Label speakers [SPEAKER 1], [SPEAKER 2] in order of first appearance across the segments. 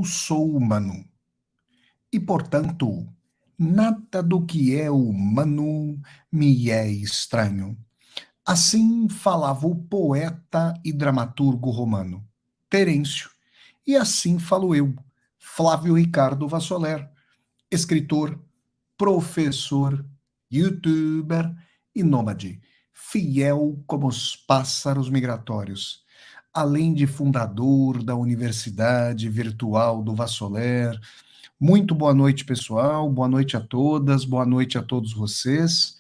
[SPEAKER 1] sou humano, e, portanto, nada do que é humano me é estranho. Assim falava o poeta e dramaturgo romano, Terêncio, e assim falo eu, Flávio Ricardo Vassoler, escritor, professor, youtuber e nômade, fiel como os pássaros migratórios, além de fundador da Universidade Virtual do Vassoler. Muito boa noite, pessoal, boa noite a todas, boa noite a todos vocês.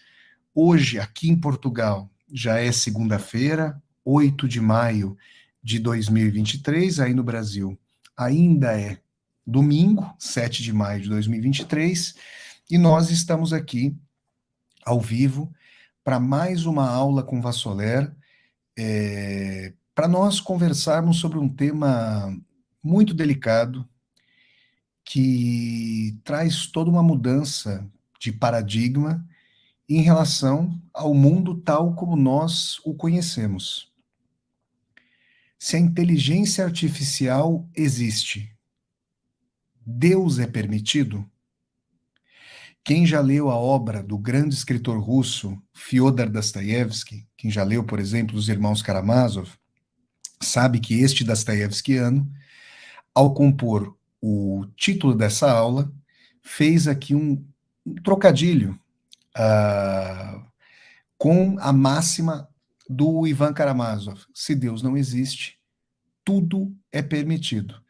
[SPEAKER 1] Hoje, aqui em Portugal, já é segunda-feira, 8 de maio de 2023, aí no Brasil ainda é domingo, 7 de maio de 2023, e nós estamos aqui ao vivo para mais uma aula com Vassoler, para nós conversarmos sobre um tema muito delicado que traz toda uma mudança de paradigma em relação ao mundo tal como nós o conhecemos. Se a inteligência artificial existe, Deus é permitido? Quem já leu a obra do grande escritor russo Fyodor Dostoiévski, quem já leu, por exemplo, Os Irmãos Karamazov, sabe que este dostoiévskiano, ao compor o título dessa aula, fez aqui um trocadilho com a máxima do Ivan Karamazov: se Deus não existe, tudo é permitido.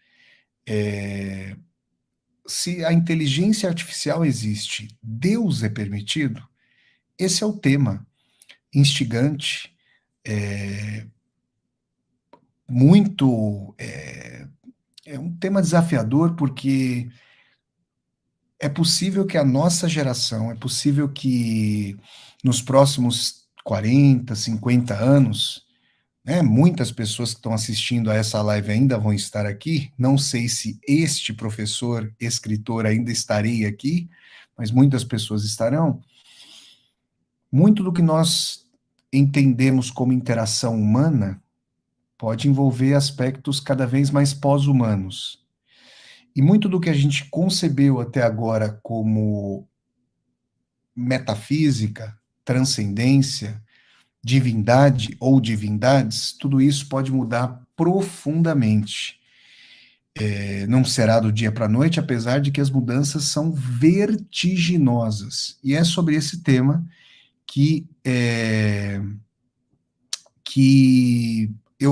[SPEAKER 1] Se a inteligência artificial existe, Deus é permitido? Esse é o tema instigante, muito. É um tema desafiador, porque é possível que a nossa geração, é possível que nos próximos 40, 50 anos, muitas pessoas que estão assistindo a essa live ainda vão estar aqui. Não sei se este professor, escritor, ainda estarei aqui, mas muitas pessoas estarão. Muito do que nós entendemos como interação humana pode envolver aspectos cada vez mais pós-humanos. E muito do que a gente concebeu até agora como metafísica, transcendência, divindade ou divindades, tudo isso pode mudar profundamente. Não será do dia para a noite, apesar de que as mudanças são vertiginosas. E é sobre esse tema que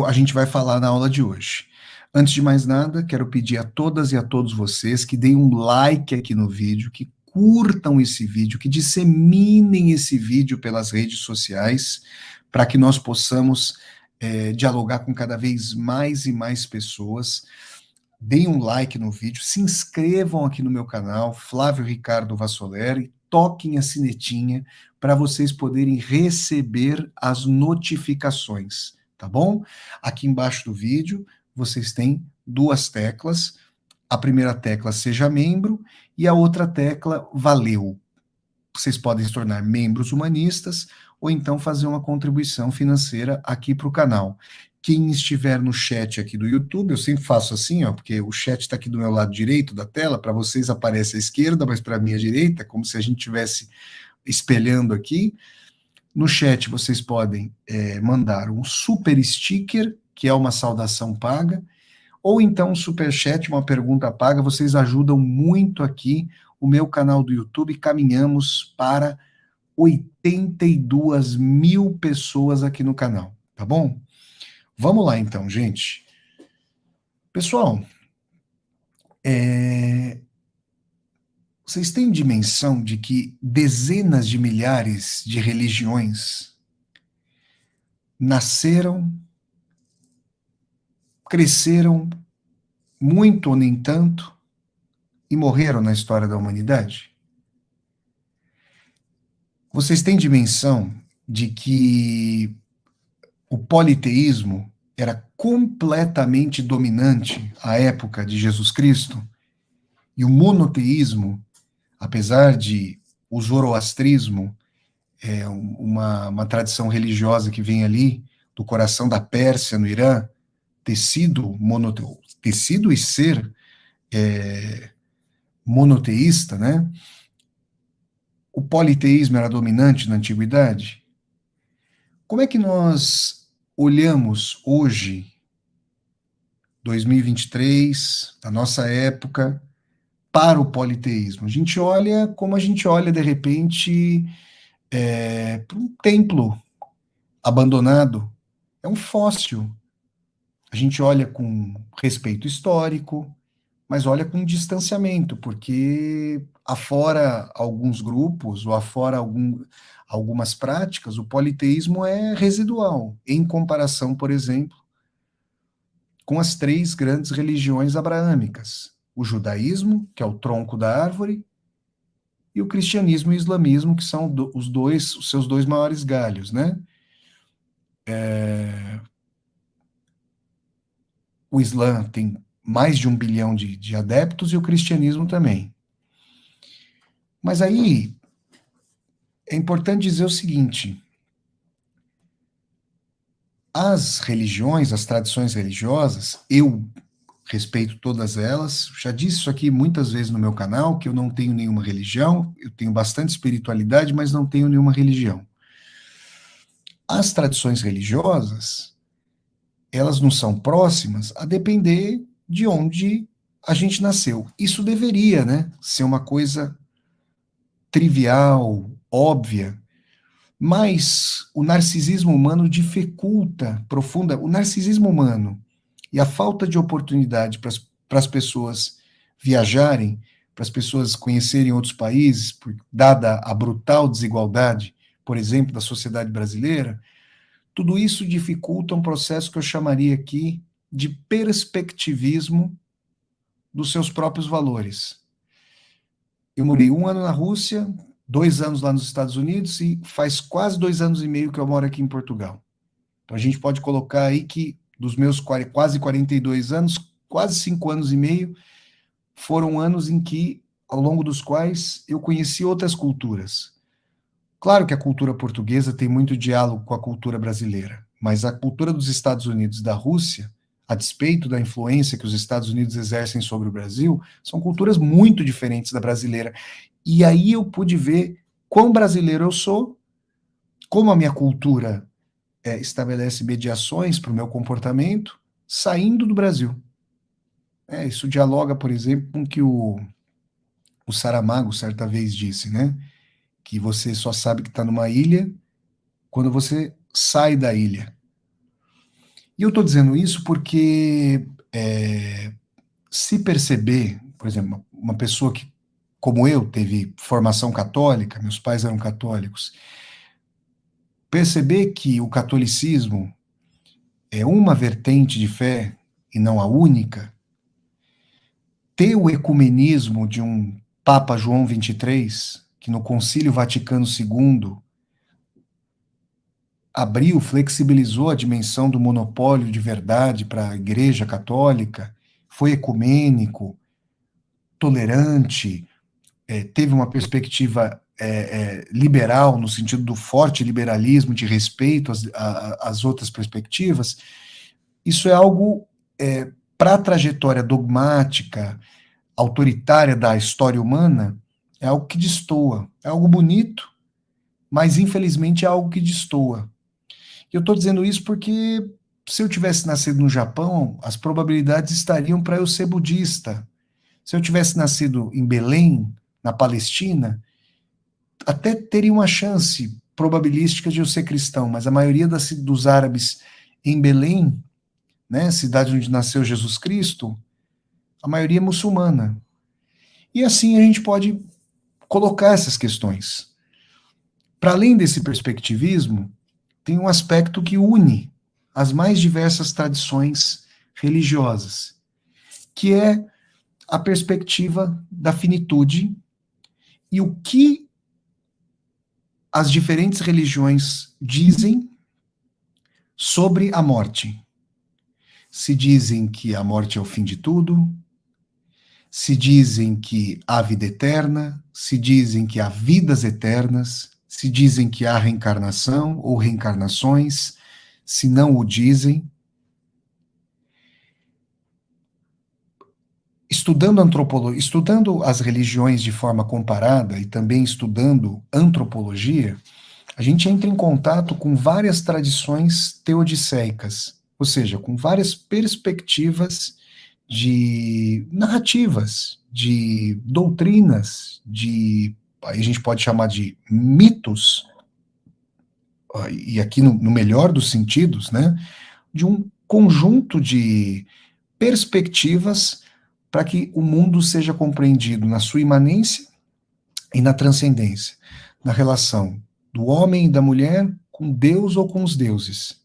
[SPEAKER 1] a gente vai falar na aula de hoje. Antes de mais nada, quero pedir a todas e a todos vocês que deem um like aqui no vídeo, que curtam esse vídeo, que disseminem esse vídeo pelas redes sociais, para que nós possamos dialogar com cada vez mais e mais pessoas. Deem um like no vídeo, se inscrevam aqui no meu canal, Flávio Ricardo Vassoler, e toquem a sinetinha para vocês poderem receber as notificações, tá bom? Aqui embaixo do vídeo, vocês têm duas teclas. A primeira tecla, seja membro, e a outra tecla, valeu. Vocês podem se tornar membros humanistas ou então fazer uma contribuição financeira aqui para o canal. Quem estiver no chat aqui do YouTube, eu sempre faço assim, porque o chat está aqui do meu lado direito da tela, para vocês aparece à esquerda, mas para mim à direita, como se a gente estivesse espelhando aqui. No chat vocês podem mandar um super sticker, que é uma saudação paga, ou então um superchat, uma pergunta paga. Vocês ajudam muito aqui o meu canal do YouTube. Caminhamos para 82 mil pessoas aqui no canal, tá bom? Vamos lá então, gente. Pessoal, vocês têm dimensão de que dezenas de milhares de religiões nasceram, cresceram, muito ou nem tanto, e morreram na história da humanidade? Vocês têm dimensão de que o politeísmo era completamente dominante à época de Jesus Cristo, e o monoteísmo, apesar de o zoroastrismo, uma tradição religiosa que vem ali do coração da Pérsia, no Irã, ter sido e ser monoteísta, né? O politeísmo era dominante na antiguidade. Como é que nós olhamos hoje, 2023, na nossa época, para o politeísmo? A gente olha como a gente olha, de repente, para um templo abandonado. É um fóssil. A gente olha com respeito histórico, mas olha com distanciamento, porque afora alguns grupos, ou afora algumas práticas, o politeísmo é residual, em comparação, por exemplo, com as três grandes religiões abraâmicas: o judaísmo, que é o tronco da árvore, e o cristianismo e o islamismo, que são os seus dois maiores galhos, né? O Islã tem mais de 1 bilhão de adeptos e o cristianismo também. Mas aí é importante dizer o seguinte: as religiões, as tradições religiosas, eu respeito todas elas, já disse isso aqui muitas vezes no meu canal, que eu não tenho nenhuma religião, eu tenho bastante espiritualidade, mas não tenho nenhuma religião. As tradições religiosas, elas não são próximas a depender de onde a gente nasceu. Isso deveria, né, ser uma coisa trivial, óbvia, mas o narcisismo humano dificulta profunda, o narcisismo humano e a falta de oportunidade para as pessoas viajarem, para as pessoas conhecerem outros países, dada a brutal desigualdade, por exemplo, da sociedade brasileira, tudo isso dificulta um processo que eu chamaria aqui de perspectivismo dos seus próprios valores. Eu morei 1 ano na Rússia, 2 anos lá nos Estados Unidos e faz quase 2 anos e meio que eu moro aqui em Portugal. Então a gente pode colocar aí que dos meus quase 42 anos, quase 5 anos e meio foram anos em que, ao longo dos quais, eu conheci outras culturas. Claro que a cultura portuguesa tem muito diálogo com a cultura brasileira, mas a cultura dos Estados Unidos e da Rússia, a despeito da influência que os Estados Unidos exercem sobre o Brasil, são culturas muito diferentes da brasileira. E aí eu pude ver quão brasileiro eu sou, como a minha cultura estabelece mediações para o meu comportamento, saindo do Brasil. Isso dialoga, por exemplo, com o que o Saramago certa vez disse, né? Que você só sabe que está numa ilha quando você sai da ilha. E eu estou dizendo isso porque se perceber, por exemplo, uma pessoa que, como eu, teve formação católica, meus pais eram católicos, perceber que o catolicismo é uma vertente de fé e não a única, ter o ecumenismo de um Papa João XXIII, que no Concílio Vaticano II abriu, flexibilizou a dimensão do monopólio de verdade para a Igreja Católica, foi ecumênico, tolerante, teve uma perspectiva liberal, no sentido do forte liberalismo, de respeito às outras perspectivas. Isso é algo, para a trajetória dogmática, autoritária da história humana, é algo que destoa. É algo bonito, mas infelizmente é algo que destoa. E eu estou dizendo isso porque se eu tivesse nascido no Japão, as probabilidades estariam para eu ser budista. Se eu tivesse nascido em Belém, na Palestina, até teria uma chance probabilística de eu ser cristão, mas a maioria dos árabes em Belém, né, cidade onde nasceu Jesus Cristo, a maioria é muçulmana. E assim a gente pode colocar essas questões. Para além desse perspectivismo, tem um aspecto que une as mais diversas tradições religiosas, que é a perspectiva da finitude e o que as diferentes religiões dizem sobre a morte. Se dizem que a morte é o fim de tudo, se dizem que há vida eterna, se dizem que há vidas eternas, se dizem que há reencarnação ou reencarnações, se não o dizem. estudando antropologia, estudando as religiões de forma comparada e também estudando antropologia, a gente entra em contato com várias tradições teodiceicas, ou seja, com várias perspectivas de narrativas, de doutrinas, de aí a gente pode chamar de mitos, e aqui no melhor dos sentidos, né, de um conjunto de perspectivas para que o mundo seja compreendido na sua imanência e na transcendência, na relação do homem e da mulher com Deus ou com os deuses.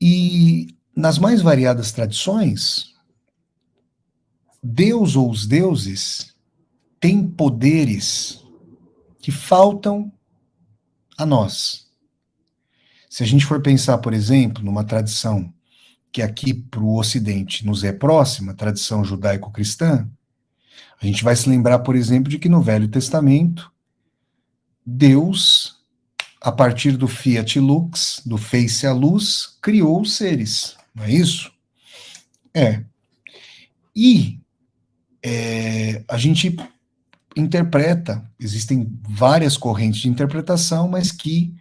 [SPEAKER 1] E nas mais variadas tradições, Deus ou os deuses têm poderes que faltam a nós. Se a gente for pensar, por exemplo, numa tradição que aqui para o Ocidente nos é próxima, a tradição judaico-cristã, a gente vai se lembrar, por exemplo, de que no Velho Testamento, Deus, a partir do Fiat Lux, do fez-se a luz, criou os seres, não é isso? É. E a gente interpreta, existem várias correntes de interpretação, mas que,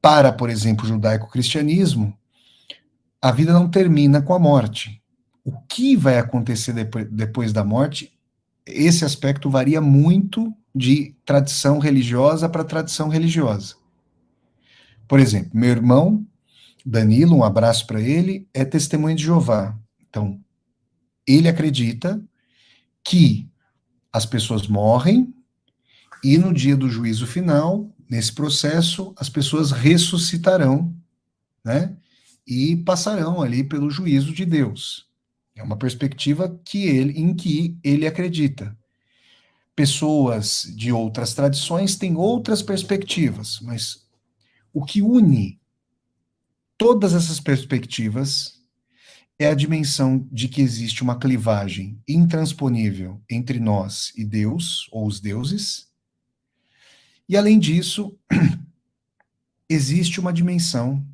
[SPEAKER 1] para, por exemplo, o judaico-cristianismo, a vida não termina com a morte. O que vai acontecer depois da morte, esse aspecto varia muito de tradição religiosa para tradição religiosa. Por exemplo, meu irmão, Danilo, um abraço para ele, é testemunho de Jeová. Então, ele acredita que as pessoas morrem e no dia do juízo final, nesse processo, as pessoas ressuscitarão, né? E passarão ali pelo juízo de Deus. É uma perspectiva em que ele acredita. Pessoas de outras tradições têm outras perspectivas, mas o que une todas essas perspectivas é a dimensão de que existe uma clivagem intransponível entre nós e Deus, ou os deuses, e além disso, existe uma dimensão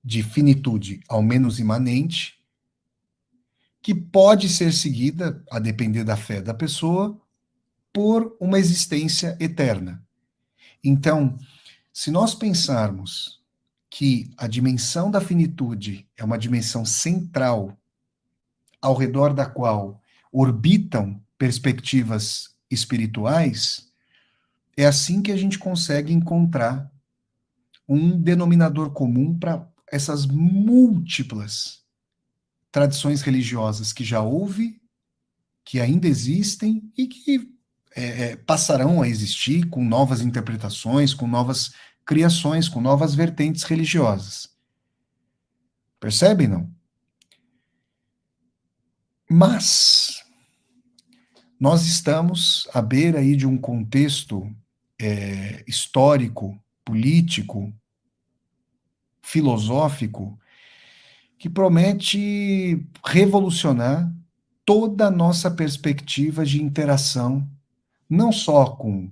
[SPEAKER 1] de finitude, ao menos imanente, que pode ser seguida, a depender da fé da pessoa, por uma existência eterna. Então, se nós pensarmos que a dimensão da finitude é uma dimensão central ao redor da qual orbitam perspectivas espirituais, é assim que a gente consegue encontrar um denominador comum para essas múltiplas tradições religiosas que já houve, que ainda existem e que passarão a existir com novas interpretações, com novas criações, com novas vertentes religiosas. Percebem, não? Mas nós estamos à beira aí de um contexto histórico, político, filosófico, que promete revolucionar toda a nossa perspectiva de interação, não só com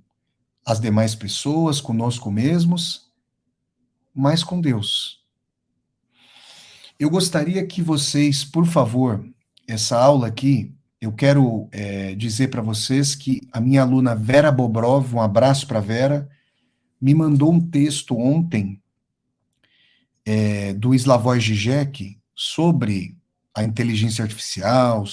[SPEAKER 1] as demais pessoas, conosco mesmos, mas com Deus. Eu gostaria que vocês, por favor, essa aula aqui, eu quero dizer para vocês que a minha aluna Vera Bobrov, um abraço para Vera, me mandou um texto ontem do Slavoj Žižek sobre a inteligência artificial,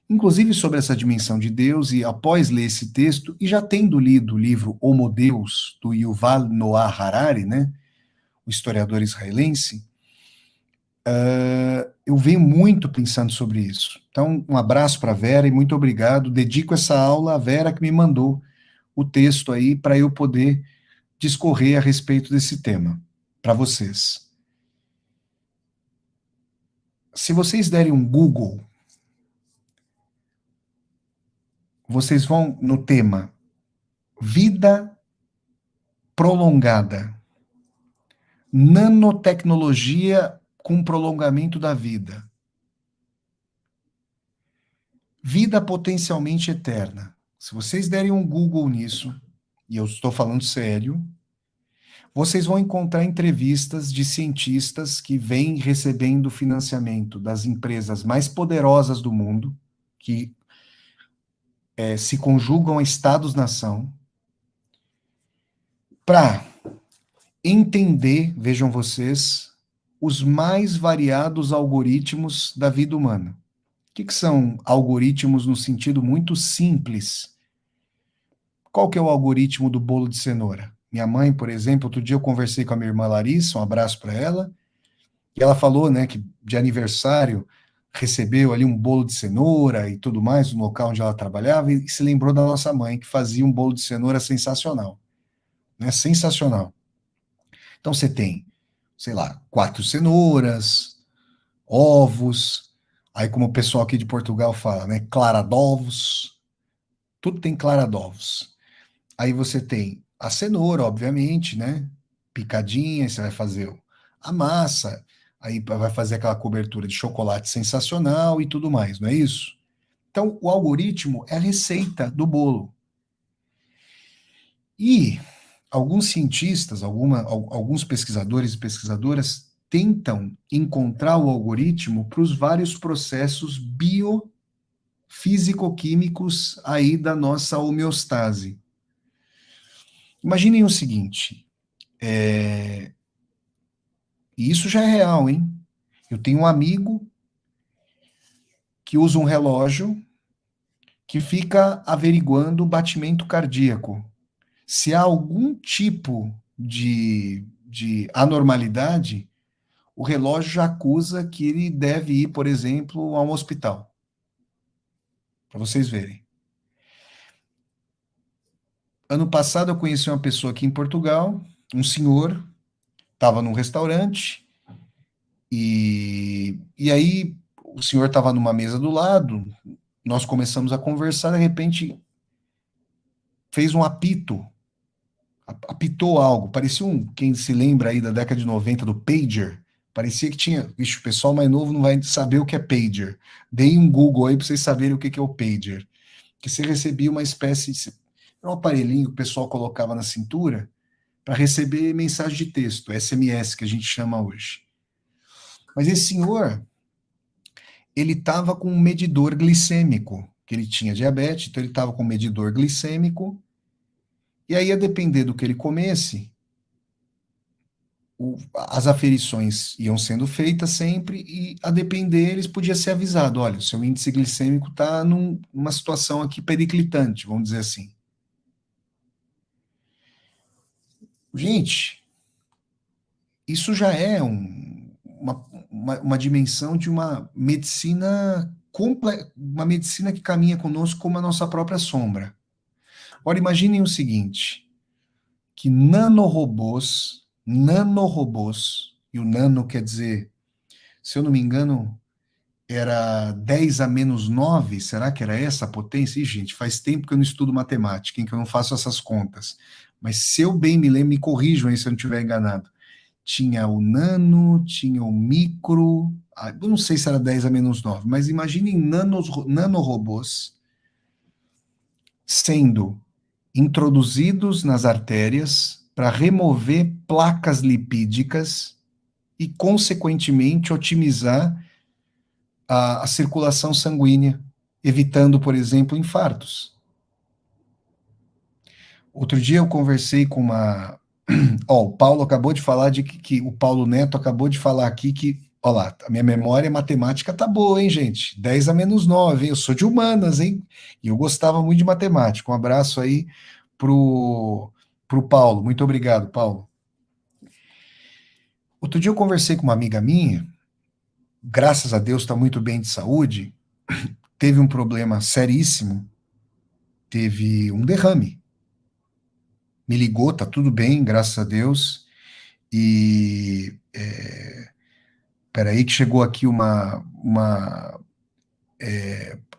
[SPEAKER 1] inclusive sobre essa dimensão de Deus, e após ler esse texto, e já tendo lido o livro Homo Deus, do Yuval Noah Harari, né, o historiador israelense, eu venho muito pensando sobre isso. Então, um abraço para a Vera e muito obrigado. Dedico essa aula à Vera que me mandou o texto aí para eu poder discorrer a respeito desse tema para vocês. Se vocês derem um Google, vocês vão no tema vida prolongada, nanotecnologia com prolongamento da vida, vida potencialmente eterna. Se vocês derem um Google nisso, e eu estou falando sério, Vocês vão encontrar entrevistas de cientistas que vêm recebendo financiamento das empresas mais poderosas do mundo, que se conjugam a estados-nação, para entender, vejam vocês, os mais variados algoritmos da vida humana. O que são algoritmos no sentido muito simples? Qual que é o algoritmo do bolo de cenoura? Minha mãe, por exemplo, outro dia eu conversei com a minha irmã Larissa, um abraço para ela, e ela falou, né, que de aniversário recebeu ali um bolo de cenoura e tudo mais no local onde ela trabalhava e se lembrou da nossa mãe que fazia um bolo de cenoura sensacional, né? Sensacional. Então você tem, sei lá, 4 cenouras, ovos, aí como o pessoal aqui de Portugal fala, né, clara d'ovos, tudo tem clara d'ovos. Aí você tem a cenoura, obviamente, né? Picadinha, você vai fazer a massa, aí vai fazer aquela cobertura de chocolate sensacional e tudo mais, não é isso? Então, o algoritmo é a receita do bolo. E alguns cientistas, alguns pesquisadores e pesquisadoras tentam encontrar o algoritmo para os vários processos biofísico-químicos aí da nossa homeostase. Imaginem o seguinte, e isso já é real, hein? Eu tenho um amigo que usa um relógio que fica averiguando o batimento cardíaco. Se há algum tipo de anormalidade, o relógio já acusa que ele deve ir, por exemplo, a um hospital. Para vocês verem. Ano passado eu conheci uma pessoa aqui em Portugal, um senhor, estava num restaurante, e aí o senhor estava numa mesa do lado, nós começamos a conversar, de repente fez um apito, apitou algo, parecia quem se lembra aí da década de 90 do pager, parecia que tinha, vixe, o pessoal mais novo não vai saber o que é pager, deem um Google aí para vocês saberem o que é o pager, que você recebia uma espécie de, era um aparelhinho que o pessoal colocava na cintura para receber mensagem de texto, SMS que a gente chama hoje. Mas esse senhor, ele estava com um medidor glicêmico, que ele tinha diabetes, então ele estava com um medidor glicêmico, e aí, a depender do que ele comesse, as aferições iam sendo feitas sempre, e a depender, eles podia ser avisado, olha, o seu índice glicêmico está numa situação aqui periclitante, vamos dizer assim. Gente, isso já é uma dimensão de uma medicina uma medicina que caminha conosco como a nossa própria sombra. Ora, imaginem o seguinte, que nanorobôs, e o nano quer dizer, se eu não me engano, era 10 a menos 9, será que era essa a potência? Ih, gente, faz tempo que eu não estudo matemática, em que eu não faço essas contas. Mas se eu bem me lembro, me corrijam aí se eu não estiver enganado. Tinha o nano, tinha o micro, eu não sei se era 10 a menos 9, mas imaginem nanorobôs sendo introduzidos nas artérias para remover placas lipídicas e, consequentemente, otimizar a circulação sanguínea, evitando, por exemplo, infartos. Outro dia eu conversei com uma. O Paulo acabou de falar de que o Paulo Neto acabou de falar aqui que. Olha lá, a minha memória matemática tá boa, hein, gente? 10 a menos 9, hein? Eu sou de humanas, hein? E eu gostava muito de matemática. Um abraço aí pro Paulo. Muito obrigado, Paulo. Outro dia eu conversei com uma amiga minha, graças a Deus está muito bem de saúde, teve um problema seríssimo, teve um derrame. Me ligou, tá tudo bem, graças a Deus. E peraí que chegou aqui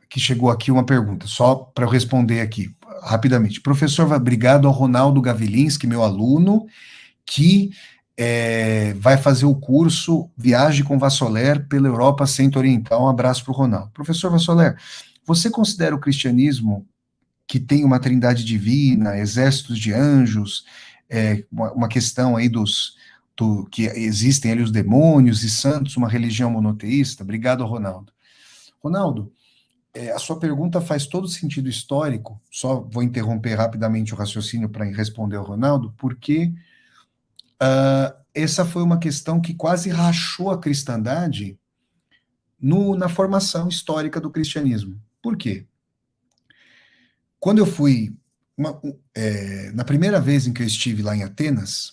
[SPEAKER 1] que chegou aqui uma pergunta, só para eu responder aqui rapidamente. Professor, obrigado ao Ronaldo Gavilinski, meu aluno, que vai fazer o curso Viagem com Vassoler pela Europa Centro-Oriental. Um abraço para o Ronaldo. Professor Vassoler, você considera o cristianismo que tem uma trindade divina, exércitos de anjos, uma questão aí que existem ali os demônios e santos, uma religião monoteísta. Obrigado, Ronaldo. Ronaldo, a sua pergunta faz todo sentido histórico, só vou interromper rapidamente o raciocínio para responder ao Ronaldo, porque essa foi uma questão que quase rachou a cristandade na formação histórica do cristianismo. Por quê? Quando eu fui, na primeira vez em que eu estive lá em Atenas,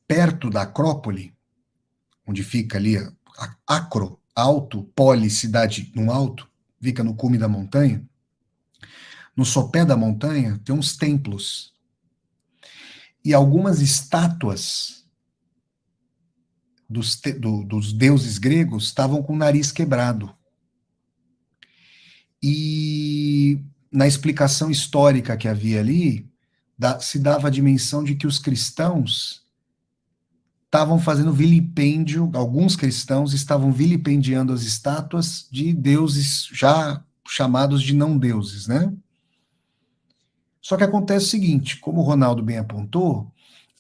[SPEAKER 1] perto da Acrópole, onde fica ali Acro, alto, Poli, cidade no alto, fica no cume da montanha, no sopé da montanha tem uns templos e algumas estátuas dos deuses gregos estavam com o nariz quebrado. E na explicação histórica que havia ali, se dava a dimensão de que os cristãos estavam fazendo vilipêndio, alguns cristãos estavam vilipendiando as estátuas de deuses já chamados de não deuses, né? Só que acontece o seguinte, como o Ronaldo bem apontou,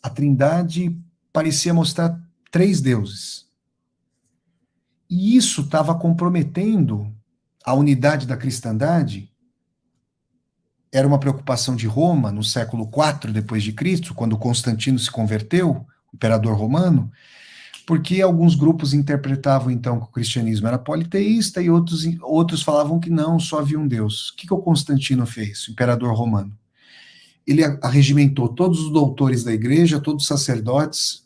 [SPEAKER 1] a Trindade parecia mostrar 3 deuses. E isso estava comprometendo a unidade da cristandade. Era uma preocupação de Roma no século IV depois de Cristo, quando Constantino se converteu, imperador romano, porque alguns grupos interpretavam então que o cristianismo era politeísta e outros falavam que não, só havia um Deus. O que o Constantino fez, o imperador romano? Ele arregimentou todos os doutores da igreja, todos os sacerdotes,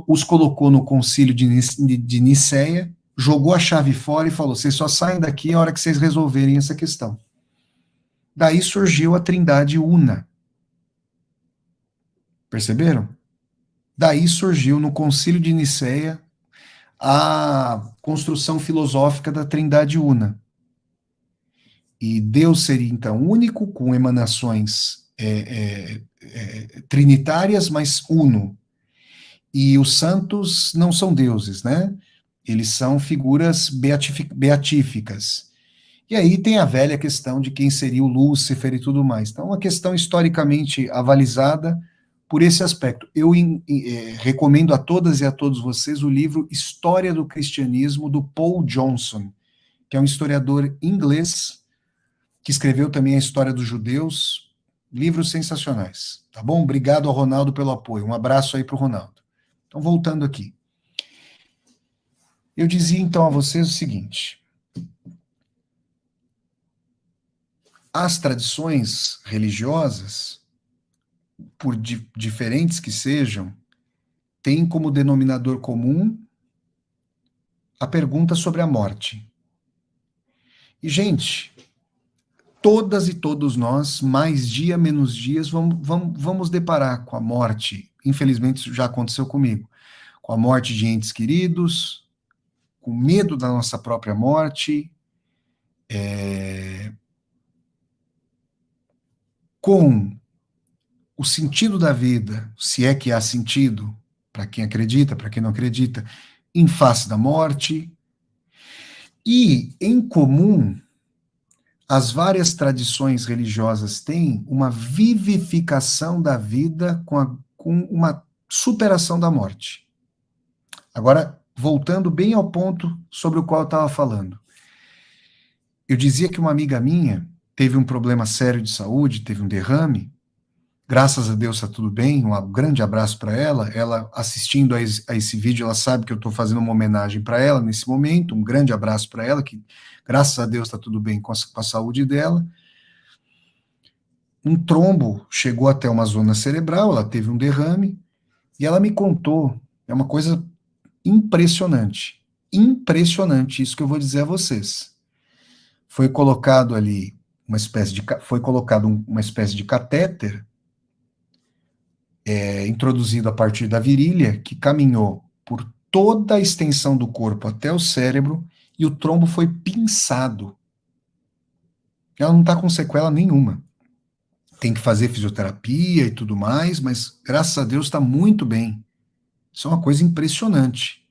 [SPEAKER 1] os colocou no concílio de Nicéia, jogou a chave fora e falou: vocês só saem daqui a hora que vocês resolverem essa questão. Daí surgiu a Trindade Una. Perceberam? Daí surgiu no concílio de Nicéia a construção filosófica da Trindade Una. E Deus seria então único, com emanações trinitárias, mas uno. E os santos não são deuses, né? Eles são figuras beatíficas. E aí tem a velha questão de quem seria o Lúcifer e tudo mais. Então, uma questão historicamente avalizada por esse aspecto. Eu recomendo a todas e a todos vocês o livro História do Cristianismo, do Paul Johnson, que é um historiador inglês, que escreveu também a História dos Judeus, livros sensacionais. Tá bom? Obrigado ao Ronaldo pelo apoio. Um abraço aí para o Ronaldo. Então, voltando aqui. Eu dizia então a vocês o seguinte: as tradições religiosas, por diferentes que sejam, têm como denominador comum a pergunta sobre a morte. E, gente, todas e todos nós, mais dia menos dias, vamos deparar com a morte. Infelizmente, isso já aconteceu comigo. Com a morte de entes queridos, com medo da nossa própria morte, com o sentido da vida, se é que há sentido, para quem acredita, para quem não acredita, em face da morte. E, em comum, as várias tradições religiosas têm uma vivificação da vida com uma superação da morte. Agora, voltando bem ao ponto sobre o qual eu estava falando. Eu dizia que uma amiga minha teve um problema sério de saúde, teve um derrame. Graças a Deus está tudo bem, um grande abraço para ela. Ela, assistindo a esse vídeo, ela sabe que eu estou fazendo uma homenagem para ela nesse momento. Um grande abraço para ela, que graças a Deus está tudo bem com a saúde dela. Um trombo chegou até uma zona cerebral, ela teve um derrame, e ela me contou, é uma coisa impressionante, impressionante isso que eu vou dizer a vocês. Foi colocado ali uma espécie de catéter, introduzido a partir da virilha, que caminhou por toda a extensão do corpo até o cérebro, e o trombo foi pinçado. Ela não está com sequela nenhuma. Tem que fazer fisioterapia e tudo mais, mas graças a Deus está muito bem. Isso é uma coisa impressionante.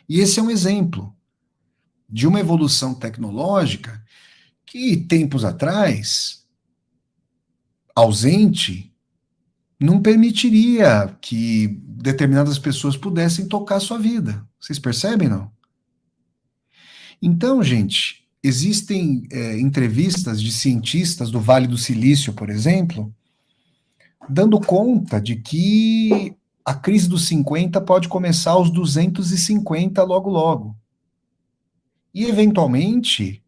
[SPEAKER 1] E esse é um exemplo de uma evolução tecnológica que, tempos atrás, ausente, não permitiria que determinadas pessoas pudessem tocar a sua vida. Vocês percebem, não? Então, gente, existem entrevistas de cientistas do Vale do Silício, por exemplo, dando conta de que a crise dos 50 pode começar aos 250 logo logo. E, eventualmente,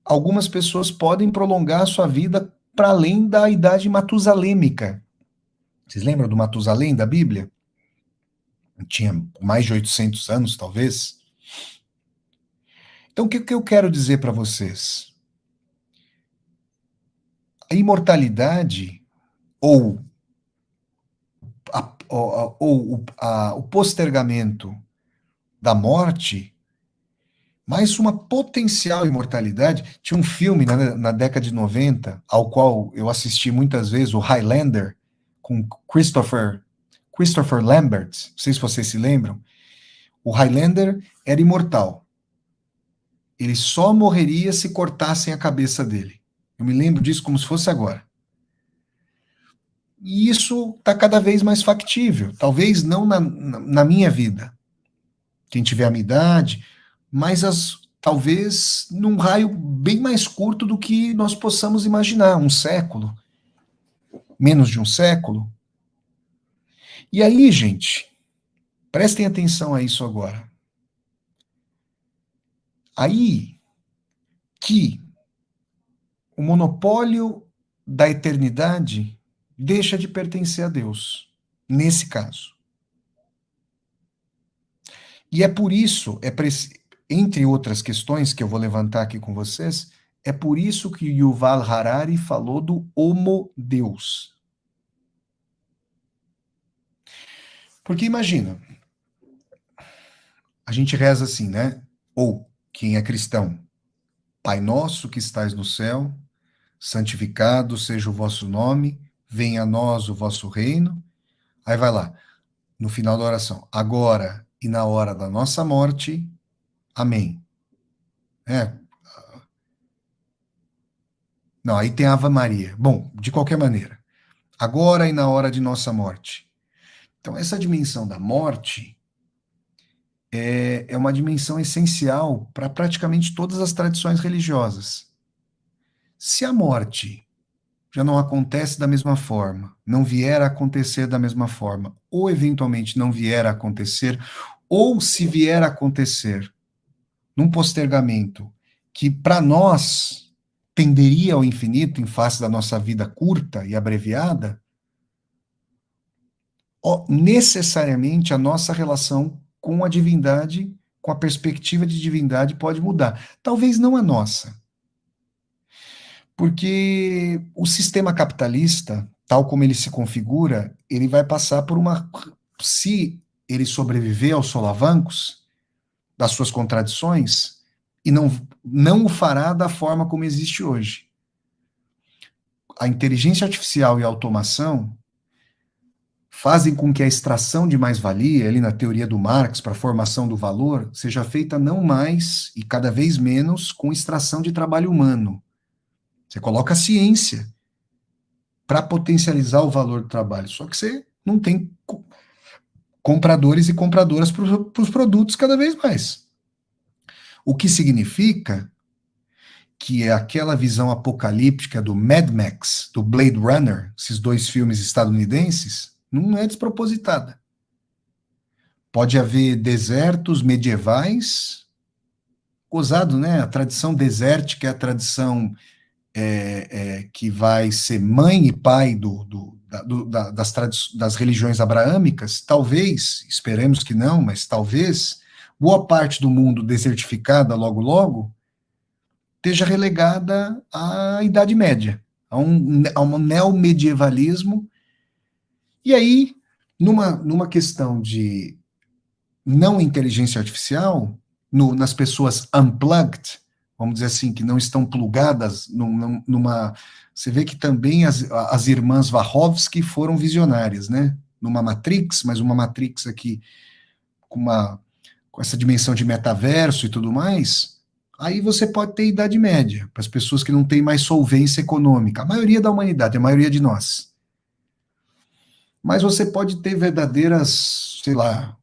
[SPEAKER 1] algumas pessoas podem prolongar a sua vida para além da idade matusalêmica. Vocês lembram do Matusalém da Bíblia? Tinha mais de 800 anos, talvez. Então, o que eu quero dizer para vocês? A imortalidade, ou, o postergamento da morte, mais uma potencial imortalidade. Tinha um filme na década de 90, ao qual eu assisti muitas vezes, o Highlander, com Christopher Lambert, não sei se vocês se lembram. O Highlander era imortal. Ele só morreria se cortassem a cabeça dele. Eu me lembro disso como se fosse agora. E isso está cada vez mais factível. Talvez não na minha vida, quem tiver a minha idade, mas talvez num raio bem mais curto do que nós possamos imaginar, um século, menos de um século. E aí, gente, prestem atenção a isso agora. Aí que o monopólio da eternidade deixa de pertencer a Deus, nesse caso. E é por isso, entre outras questões que eu vou levantar aqui com vocês, é por isso que Yuval Harari falou do Homo Deus. Porque imagina, a gente reza assim, né? Ou, quem é cristão, Pai nosso que estais no céu, santificado seja o vosso nome, venha a nós o vosso reino. Aí vai lá, no final da oração, agora e na hora da nossa morte, amém. Não, aí tem a Ave Maria. Bom, de qualquer maneira, agora e na hora de nossa morte. Então, essa dimensão da morte é uma dimensão essencial para praticamente todas as tradições religiosas. Se a morte já não acontece da mesma forma, não vier a acontecer da mesma forma, ou eventualmente não vier a acontecer, ou se vier a acontecer num postergamento que para nós tenderia ao infinito em face da nossa vida curta e abreviada, necessariamente a nossa relação com a divindade, com a perspectiva de divindade pode mudar. Talvez não a nossa, porque o sistema capitalista, tal como ele se configura, ele vai passar por se ele sobreviver aos solavancos das suas contradições, e não o fará da forma como existe hoje. A inteligência artificial e a automação fazem com que a extração de mais-valia, ali na teoria do Marx, para a formação do valor, seja feita não mais e cada vez menos com extração de trabalho humano. Você coloca a ciência para potencializar o valor do trabalho, só que você não tem compradores e compradoras para os produtos cada vez mais. O que significa que é aquela visão apocalíptica do Mad Max, do Blade Runner, esses dois filmes estadunidenses, não é despropositada. Pode haver desertos medievais, gozado, né? A tradição desértica é a tradição que vai ser mãe e pai das religiões abraâmicas. Talvez, esperemos que não, mas talvez, boa parte do mundo desertificada logo logo esteja relegada à Idade Média, a um neomedievalismo. E aí, numa questão de não inteligência artificial, nas pessoas unplugged, vamos dizer assim, que não estão plugadas numa... Você vê que também as irmãs Wachowski foram visionárias, né? Numa Matrix, mas uma Matrix aqui com essa dimensão de metaverso e tudo mais. Aí você pode ter Idade Média, para as pessoas que não têm mais solvência econômica. A maioria da humanidade, a maioria de nós. Mas você pode ter verdadeiras, sei lá,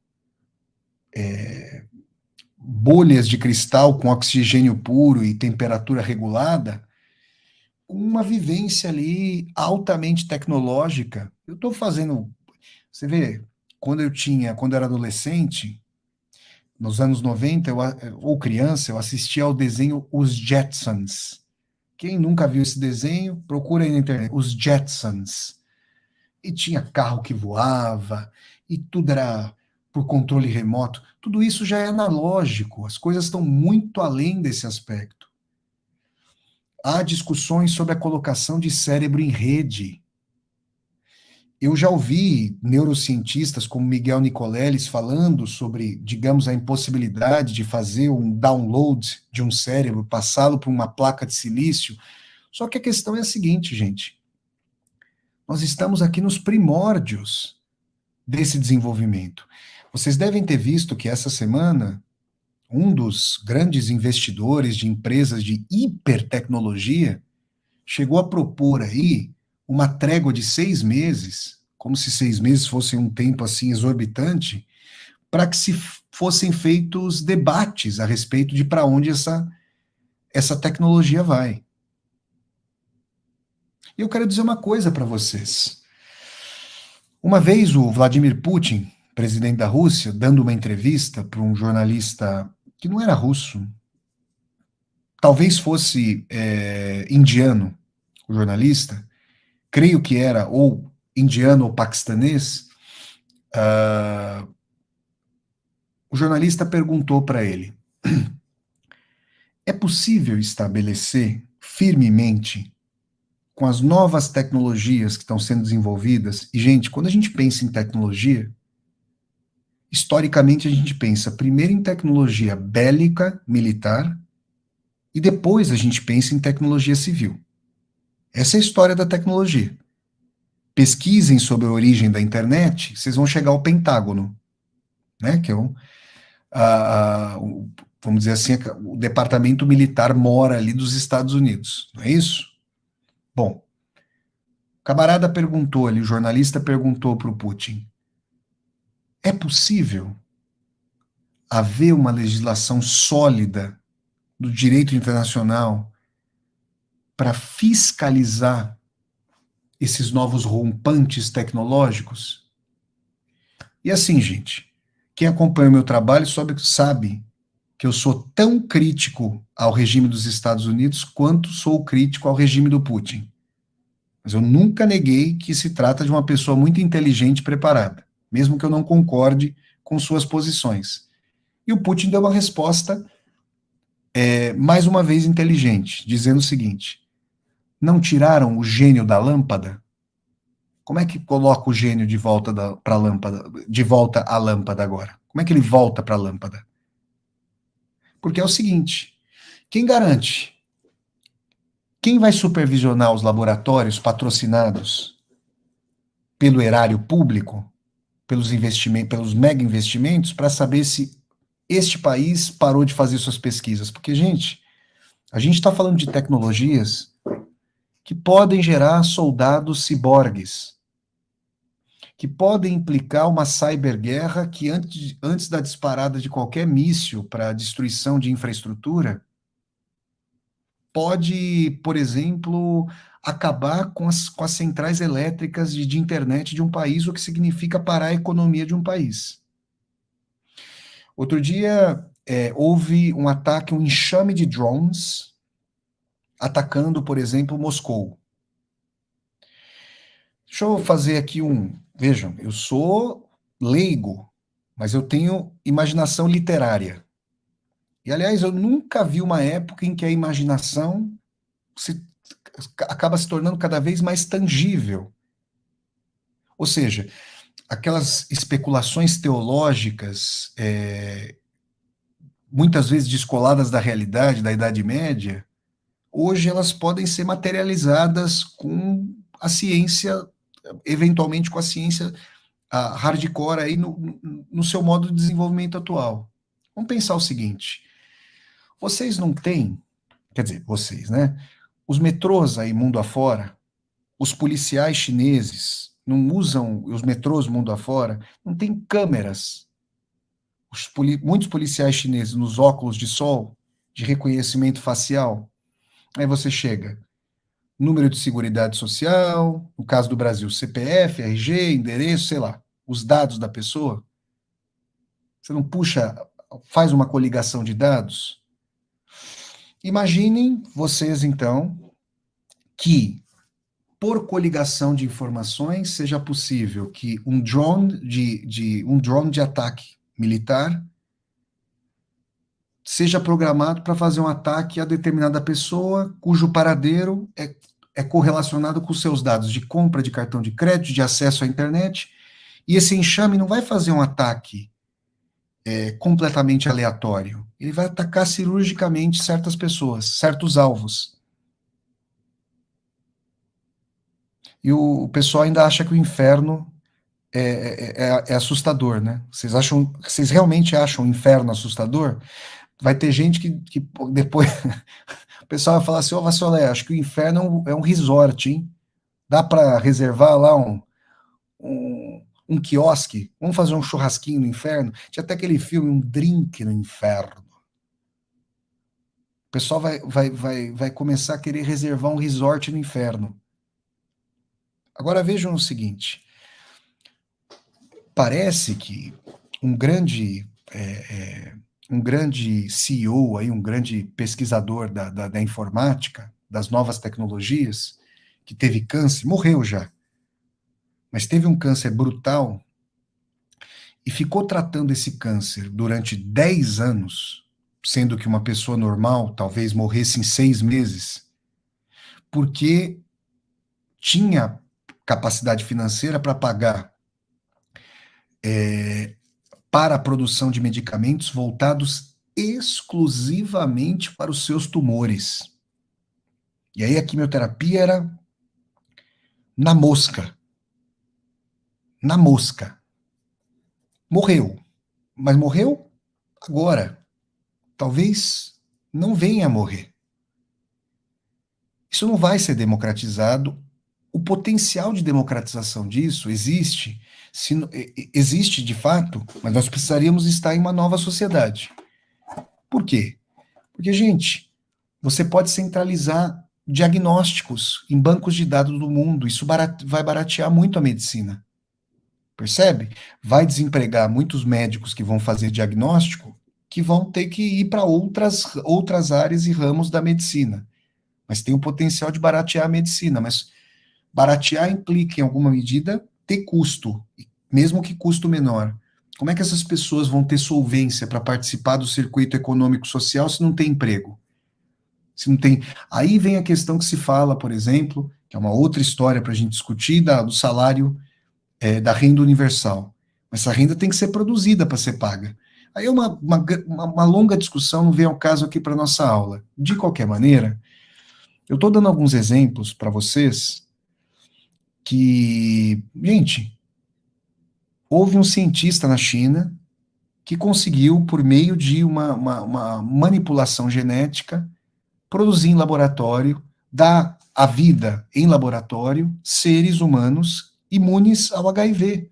[SPEAKER 1] bolhas de cristal com oxigênio puro e temperatura regulada, uma vivência ali altamente tecnológica. Eu estou fazendo, você vê, quando eu era adolescente, nos anos 90, ou criança, eu assistia ao desenho Os Jetsons. Quem nunca viu esse desenho, procura aí na internet, Os Jetsons. E tinha carro que voava, e tudo era por controle remoto. Tudo isso já é analógico, as coisas estão muito além desse aspecto. Há discussões sobre a colocação de cérebro em rede. Eu já ouvi neurocientistas como Miguel Nicoleles falando sobre, digamos, a impossibilidade de fazer um download de um cérebro, passá-lo para uma placa de silício. Só que a questão é a seguinte, gente. Nós estamos aqui nos primórdios desse desenvolvimento. Vocês devem ter visto que essa semana um dos grandes investidores de empresas de hipertecnologia chegou a propor aí uma trégua de 6 meses, como se 6 meses fosse um tempo assim exorbitante, para que se fossem feitos debates a respeito de para onde essa tecnologia vai. E eu quero dizer uma coisa para vocês. Uma vez o Vladimir Putin, presidente da Rússia, dando uma entrevista para um jornalista que não era russo, talvez fosse indiano, o jornalista, creio que era ou indiano ou paquistanês, o jornalista perguntou para ele: é possível estabelecer firmemente com as novas tecnologias que estão sendo desenvolvidas? E, gente, quando a gente pensa em tecnologia, historicamente a gente pensa primeiro em tecnologia bélica, militar, e depois a gente pensa em tecnologia civil. Essa é a história da tecnologia. Pesquisem sobre a origem da internet, vocês vão chegar ao Pentágono, né, que é vamos dizer assim, o departamento militar mora ali dos Estados Unidos, não é isso? Bom, o camarada perguntou ali, o jornalista perguntou para o Putin: é possível haver uma legislação sólida do direito internacional para fiscalizar esses novos rompantes tecnológicos? E assim, gente, quem acompanha o meu trabalho sabe que eu sou tão crítico ao regime dos Estados Unidos quanto sou crítico ao regime do Putin. Mas eu nunca neguei que se trata de uma pessoa muito inteligente e preparada, mesmo que eu não concorde com suas posições. E o Putin deu uma resposta, mais uma vez, inteligente, dizendo o seguinte: não tiraram o gênio da lâmpada? Como é que coloca o gênio de volta para a lâmpada, de volta à lâmpada agora? Como é que ele volta para a lâmpada? Porque é o seguinte: quem garante? Quem vai supervisionar os laboratórios patrocinados pelo erário público, pelos investimentos, pelos mega investimentos, para saber se este país parou de fazer suas pesquisas? Porque, gente, a gente está falando de tecnologias que podem gerar soldados ciborgues, que podem implicar uma cyberguerra que, antes da disparada de qualquer míssil para destruição de infraestrutura, pode, por exemplo, acabar com as centrais elétricas de internet de um país, o que significa parar a economia de um país. Outro dia, houve um ataque, um enxame de drones atacando, por exemplo, Moscou. Deixa eu fazer aqui Vejam, eu sou leigo, mas eu tenho imaginação literária. E, aliás, eu nunca vi uma época em que a imaginação acaba se tornando cada vez mais tangível. Ou seja, aquelas especulações teológicas, muitas vezes descoladas da realidade, da Idade Média, hoje elas podem ser materializadas com a ciência, eventualmente com a ciência hardcore aí no seu modo de desenvolvimento atual. Vamos pensar o seguinte: vocês não têm, quer dizer, vocês, né? Os metrôs aí mundo afora, os policiais chineses não usam os metrôs mundo afora, não tem câmeras. Muitos policiais chineses nos óculos de sol, de reconhecimento facial. Aí você chega, número de seguridade social, no caso do Brasil, CPF, RG, endereço, sei lá, os dados da pessoa. Você não puxa, faz uma coligação de dados? Imaginem vocês, então, que por coligação de informações seja possível que um drone de ataque militar seja programado para fazer um ataque a determinada pessoa cujo paradeiro é correlacionado com seus dados de compra de cartão de crédito, de acesso à internet, e esse enxame não vai fazer um ataque completamente aleatório. Ele vai atacar cirurgicamente certas pessoas, certos alvos. E o pessoal ainda acha que o inferno é assustador, né? Vocês realmente acham o inferno assustador? Vai ter gente que depois o pessoal vai falar assim: ô Vassolé, acho que o inferno é um resort, hein? Dá para reservar lá um quiosque? Vamos fazer um churrasquinho no inferno? Tinha até aquele filme, Um Drink no Inferno. O pessoal vai começar a querer reservar um resort no inferno. Agora vejam o seguinte: parece que um grande CEO, aí, um grande pesquisador da informática, das novas tecnologias, que teve câncer, morreu já, mas teve um câncer brutal e ficou tratando esse câncer durante 10 anos, sendo que uma pessoa normal talvez morresse em 6 meses, porque tinha capacidade financeira para pagar para a produção de medicamentos voltados exclusivamente para os seus tumores. E aí a quimioterapia era na mosca. Na mosca. Morreu. Mas morreu agora. Talvez não venha a morrer. Isso não vai ser democratizado. O potencial de democratização disso existe, existe de fato, mas nós precisaríamos estar em uma nova sociedade. Por quê? Porque, gente, você pode centralizar diagnósticos em bancos de dados do mundo. Isso vai baratear muito a medicina. Percebe? Vai desempregar muitos médicos que vão fazer diagnóstico, que vão ter que ir para outras áreas e ramos da medicina. Mas tem o potencial de baratear a medicina. Mas baratear implica, em alguma medida, ter custo, mesmo que custo menor. Como é que essas pessoas vão ter solvência para participar do circuito econômico social se não tem emprego? Se não tem. Aí vem a questão que se fala, por exemplo, que é uma outra história para a gente discutir, do salário, da renda universal. Mas essa renda tem que ser produzida para ser paga. Aí é uma longa discussão, não vem ao caso aqui para nossa aula. De qualquer maneira, eu estou dando alguns exemplos para vocês que, gente, houve um cientista na China que conseguiu, por meio de uma manipulação genética, produzir em laboratório, dar à vida em laboratório seres humanos imunes ao HIV.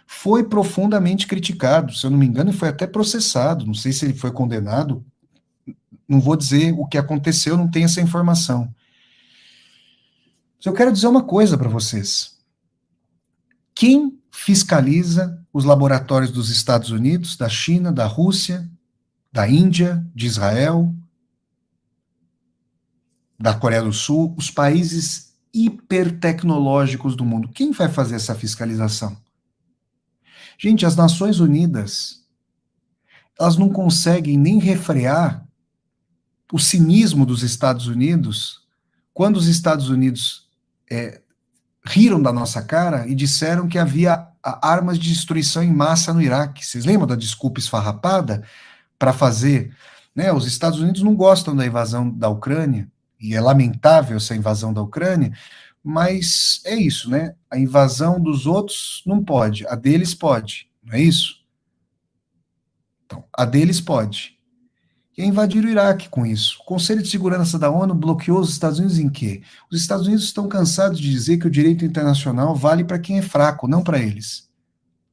[SPEAKER 1] Foi profundamente criticado, se eu não me engano, foi até processado, não sei se ele foi condenado, não vou dizer o que aconteceu, não tenho essa informação. Mas eu quero dizer uma coisa para vocês. Quem fiscaliza os laboratórios dos Estados Unidos, da China, da Rússia, da Índia, de Israel, da Coreia do Sul, os países hipertecnológicos do mundo? Quem vai fazer essa fiscalização? Gente, as Nações Unidas, elas não conseguem nem refrear o cinismo dos Estados Unidos quando os Estados Unidos riram da nossa cara e disseram que havia armas de destruição em massa no Iraque. Vocês lembram da desculpa esfarrapada para fazer? Né, os Estados Unidos não gostam da invasão da Ucrânia, e é lamentável essa invasão da Ucrânia, mas é isso, né? A invasão dos outros não pode, a deles pode, não é isso? Então, a deles pode. E invadir o Iraque com isso. O Conselho de Segurança da ONU bloqueou os Estados Unidos em quê? Os Estados Unidos estão cansados de dizer que o direito internacional vale para quem é fraco, não para eles.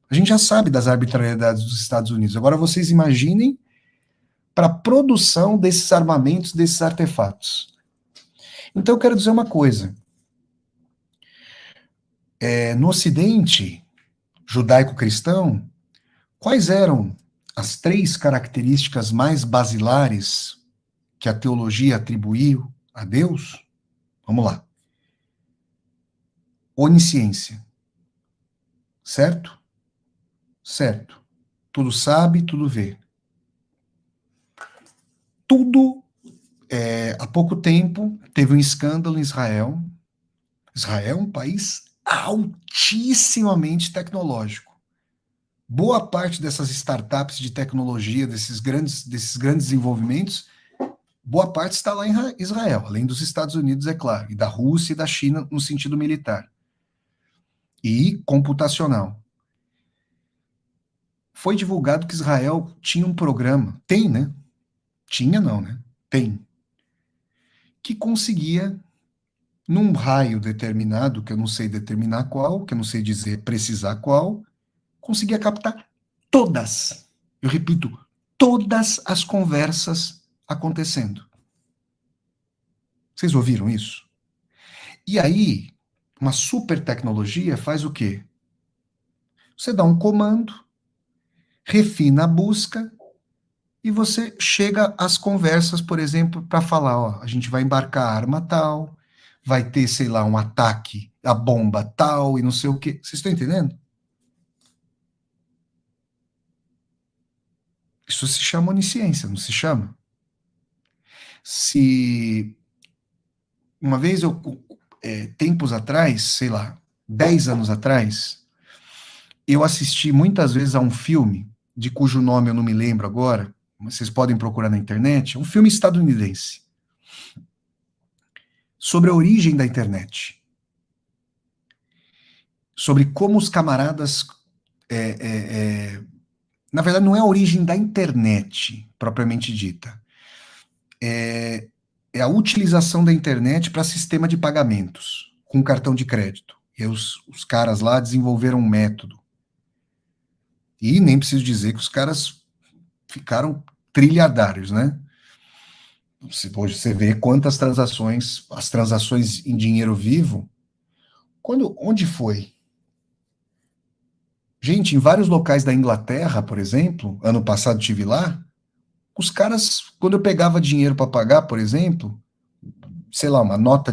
[SPEAKER 1] A gente já sabe das arbitrariedades dos Estados Unidos. Agora vocês imaginem para a produção desses armamentos, desses artefatos. Então eu quero dizer uma coisa. No Ocidente judaico-cristão, quais eram as 3 características mais basilares que a teologia atribuiu a Deus? Vamos lá. Onisciência. Certo? Certo. Tudo sabe, tudo vê. Tudo, há pouco tempo, teve um escândalo em Israel. Israel é um país altissimamente tecnológico. Boa parte dessas startups de tecnologia, desses grandes desenvolvimentos, boa parte está lá em Israel, além dos Estados Unidos, é claro, e da Rússia e da China no sentido militar. E computacional. Foi divulgado que Israel tinha um programa, tem, né? Tinha não, né? Tem. Que conseguia, num raio determinado, que eu não sei determinar qual, que eu não sei dizer, precisar qual, conseguia captar todas, eu repito, todas as conversas acontecendo. Vocês ouviram isso? E aí, uma super tecnologia faz o quê? Você dá um comando, refina a busca, e você chega às conversas, por exemplo, para falar, ó, a gente vai embarcar a arma tal, vai ter, sei lá, um ataque, a bomba tal, e não sei o quê. Vocês estão entendendo? Isso se chama onisciência, não se chama? Se uma vez tempos atrás, sei lá, 10 anos atrás, eu assisti muitas vezes a um filme, de cujo nome eu não me lembro agora, mas vocês podem procurar na internet, um filme estadunidense, sobre a origem da internet. Sobre como os camaradas... na verdade, não é a origem da internet, propriamente dita. É a utilização da internet para sistema de pagamentos, com cartão de crédito. E os caras lá desenvolveram um método. E nem preciso dizer que os caras ficaram trilhardários, né? Hoje você vê quantas transações, as transações em dinheiro vivo, onde foi? Gente, em vários locais da Inglaterra, por exemplo, ano passado estive lá, os caras, quando eu pegava dinheiro para pagar, por exemplo, sei lá, uma nota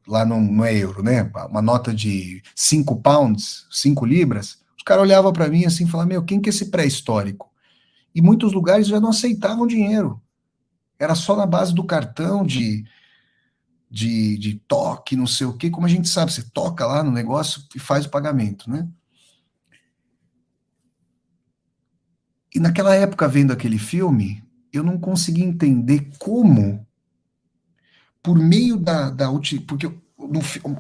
[SPEAKER 1] lá não é euro, né? Uma nota de 5 pounds, 5 libras, os caras olhavam para mim assim e falavam, meu, quem que é esse pré-histórico? E muitos lugares já não aceitavam dinheiro. Era só na base do cartão de toque, não sei o quê. Como a gente sabe, você toca lá no negócio e faz o pagamento, né? E naquela época, vendo aquele filme, eu não conseguia entender como, por meio porque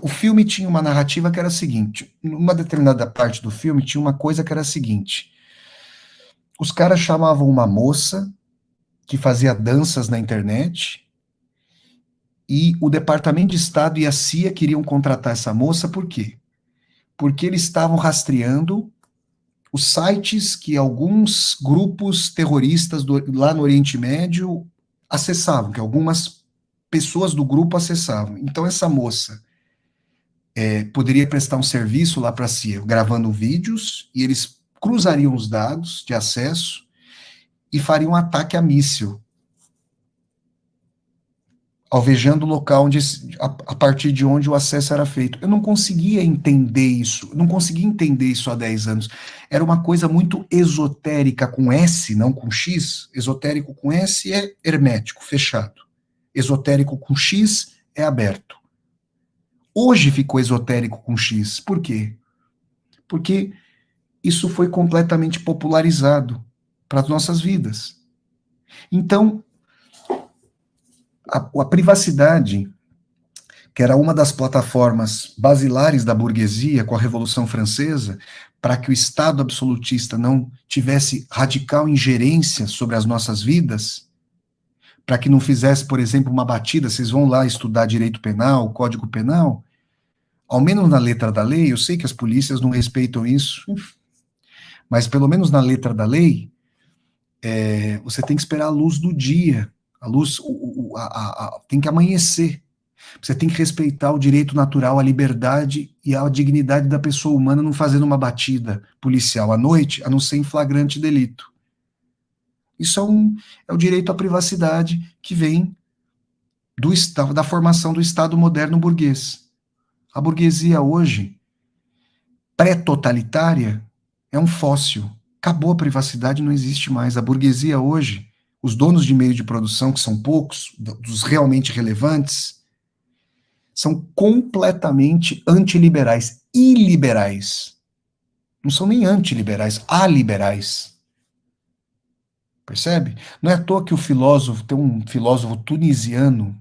[SPEAKER 1] o filme tinha uma narrativa que era a seguinte, numa determinada parte do filme tinha uma coisa que era a seguinte, os caras chamavam uma moça que fazia danças na internet, e o Departamento de Estado e a CIA queriam contratar essa moça, por quê? Porque eles estavam rastreando os sites que alguns grupos terroristas lá no Oriente Médio acessavam, que algumas pessoas do grupo acessavam. Então essa moça poderia prestar um serviço lá para a CIA, gravando vídeos, e eles cruzariam os dados de acesso e fariam um ataque a míssil, alvejando o local a partir de onde o acesso era feito. Eu não conseguia entender isso, há 10 anos. Era uma coisa muito esotérica com S, não com X. Esotérico com S é hermético, fechado. Esotérico com X é aberto. Hoje ficou esotérico com X. Por quê? Porque isso foi completamente popularizado para as nossas vidas. Então, a privacidade, que era uma das plataformas basilares da burguesia com a Revolução Francesa, para que o Estado absolutista não tivesse radical ingerência sobre as nossas vidas, para que não fizesse, por exemplo, uma batida. Vocês vão lá estudar direito penal, código penal, ao menos na letra da lei, eu sei que as polícias não respeitam isso, mas pelo menos na letra da lei, você tem que esperar a luz do dia, a luz, tem que amanhecer. Você tem que respeitar o direito natural à liberdade e à dignidade da pessoa humana, não fazendo uma batida policial à noite, a não ser em flagrante delito. Isso é o direito à privacidade que vem da formação do Estado moderno burguês. A burguesia hoje, pré-totalitária, é um fóssil. Acabou a privacidade, não existe mais. A burguesia hoje, os donos de meio de produção, que são poucos, dos realmente relevantes, são completamente antiliberais, iliberais. Não são nem antiliberais, aliberais. Percebe? Não é à toa que tem um filósofo tunisiano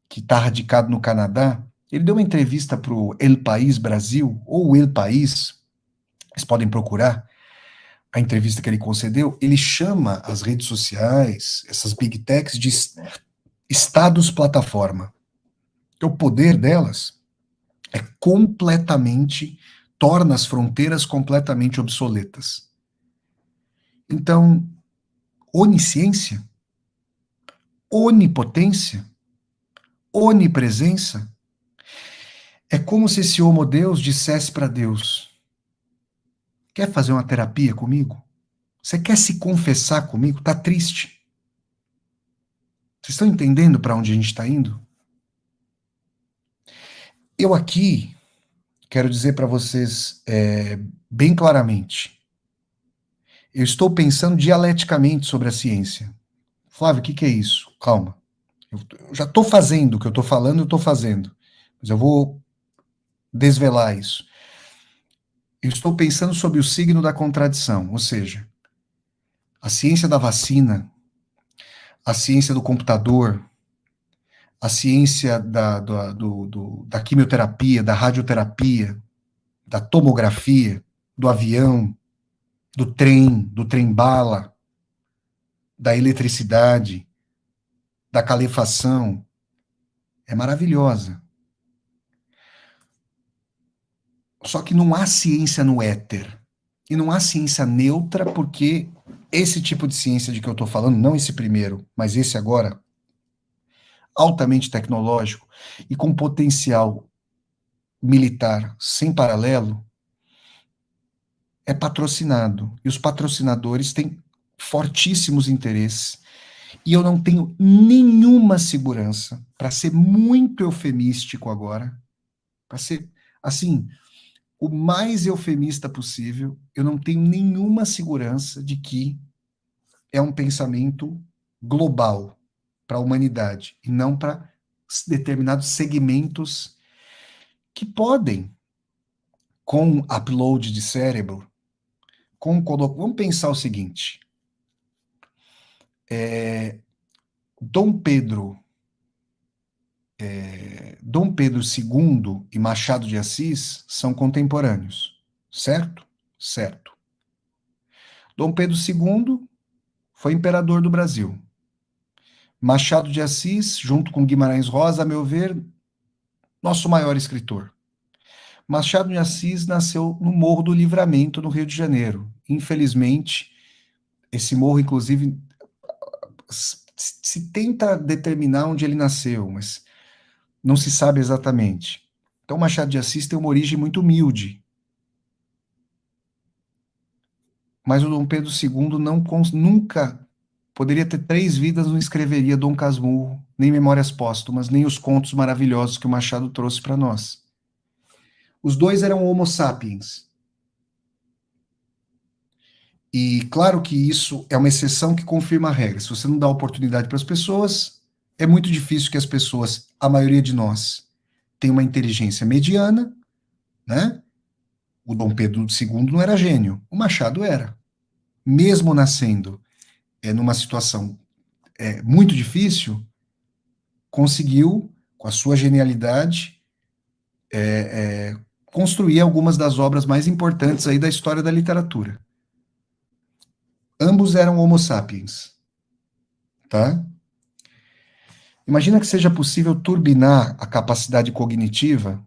[SPEAKER 1] que está radicado no Canadá, ele deu uma entrevista para o El País Brasil, ou El País, vocês podem procurar a entrevista que ele concedeu, ele chama as redes sociais, essas big techs, de estados plataforma. O poder delas torna as fronteiras completamente obsoletas. Então, onisciência, onipotência, onipresença, é como se esse homo Deus dissesse para Deus: quer fazer uma terapia comigo? Você quer se confessar comigo? Tá triste? Vocês estão entendendo para onde a gente está indo? Eu aqui quero dizer para vocês bem claramente, eu estou pensando dialeticamente sobre a ciência. Flávio, o que é isso? Calma. Eu já estou fazendo o que eu estou falando, eu estou fazendo. Mas eu vou desvelar isso. Eu estou pensando sobre o signo da contradição, ou seja, a ciência da vacina, a ciência do computador, a ciência da quimioterapia, da radioterapia, da tomografia, do avião, do trem-bala, da eletricidade, da calefação, é maravilhosa. Só que não há ciência no éter. E não há ciência neutra, porque esse tipo de ciência de que eu estou falando, não esse primeiro, mas esse agora, altamente tecnológico e com potencial militar sem paralelo, é patrocinado. E os patrocinadores têm fortíssimos interesses. E eu não tenho nenhuma segurança, para ser muito eufemístico agora, para ser, assim, o mais eufemista possível, eu não tenho nenhuma segurança de que é um pensamento global para a humanidade, e não para determinados segmentos que podem, com upload de cérebro, vamos pensar o seguinte, Dom Pedro II e Machado de Assis são contemporâneos, certo? Certo. Dom Pedro II foi imperador do Brasil. Machado de Assis, junto com Guimarães Rosa, a meu ver, nosso maior escritor. Machado de Assis nasceu no Morro do Livramento, no Rio de Janeiro. Infelizmente, esse morro, inclusive, se tenta determinar onde ele nasceu, mas não se sabe exatamente. Então, Machado de Assis tem uma origem muito humilde. Mas o Dom Pedro II nunca poderia ter 3 vidas, não escreveria Dom Casmurro, nem Memórias Póstumas, nem os contos maravilhosos que o Machado trouxe para nós. Os dois eram homo sapiens. E claro que isso é uma exceção que confirma a regra. Se você não dá oportunidade para as pessoas, é muito difícil que as pessoas, a maioria de nós, tenha uma inteligência mediana, né? O Dom Pedro II não era gênio, o Machado era. Mesmo nascendo numa situação muito difícil, conseguiu, com a sua genialidade, construir algumas das obras mais importantes aí da história da literatura. Ambos eram homo sapiens, tá? Imagina que seja possível turbinar a capacidade cognitiva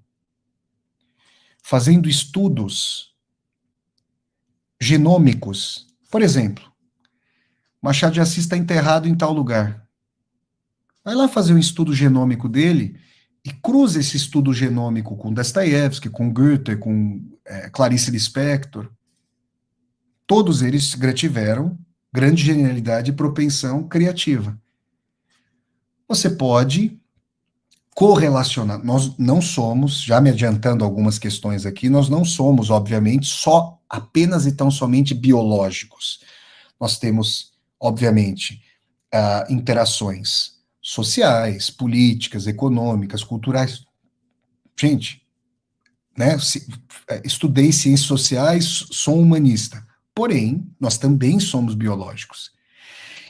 [SPEAKER 1] fazendo estudos genômicos. Por exemplo, Machado de Assis está enterrado em tal lugar. Vai lá fazer um estudo genômico dele e cruza esse estudo genômico com Dostoiévski, com Goethe, com Clarice Lispector. Todos eles tiveram grande genialidade e propensão criativa. Você pode correlacionar. Nós não somos, já me adiantando algumas questões aqui, nós não somos, obviamente, só apenas e tão somente biológicos. Nós temos, obviamente, interações sociais, políticas, econômicas, culturais. Gente, né, estudei ciências sociais, sou humanista. Porém, nós também somos biológicos.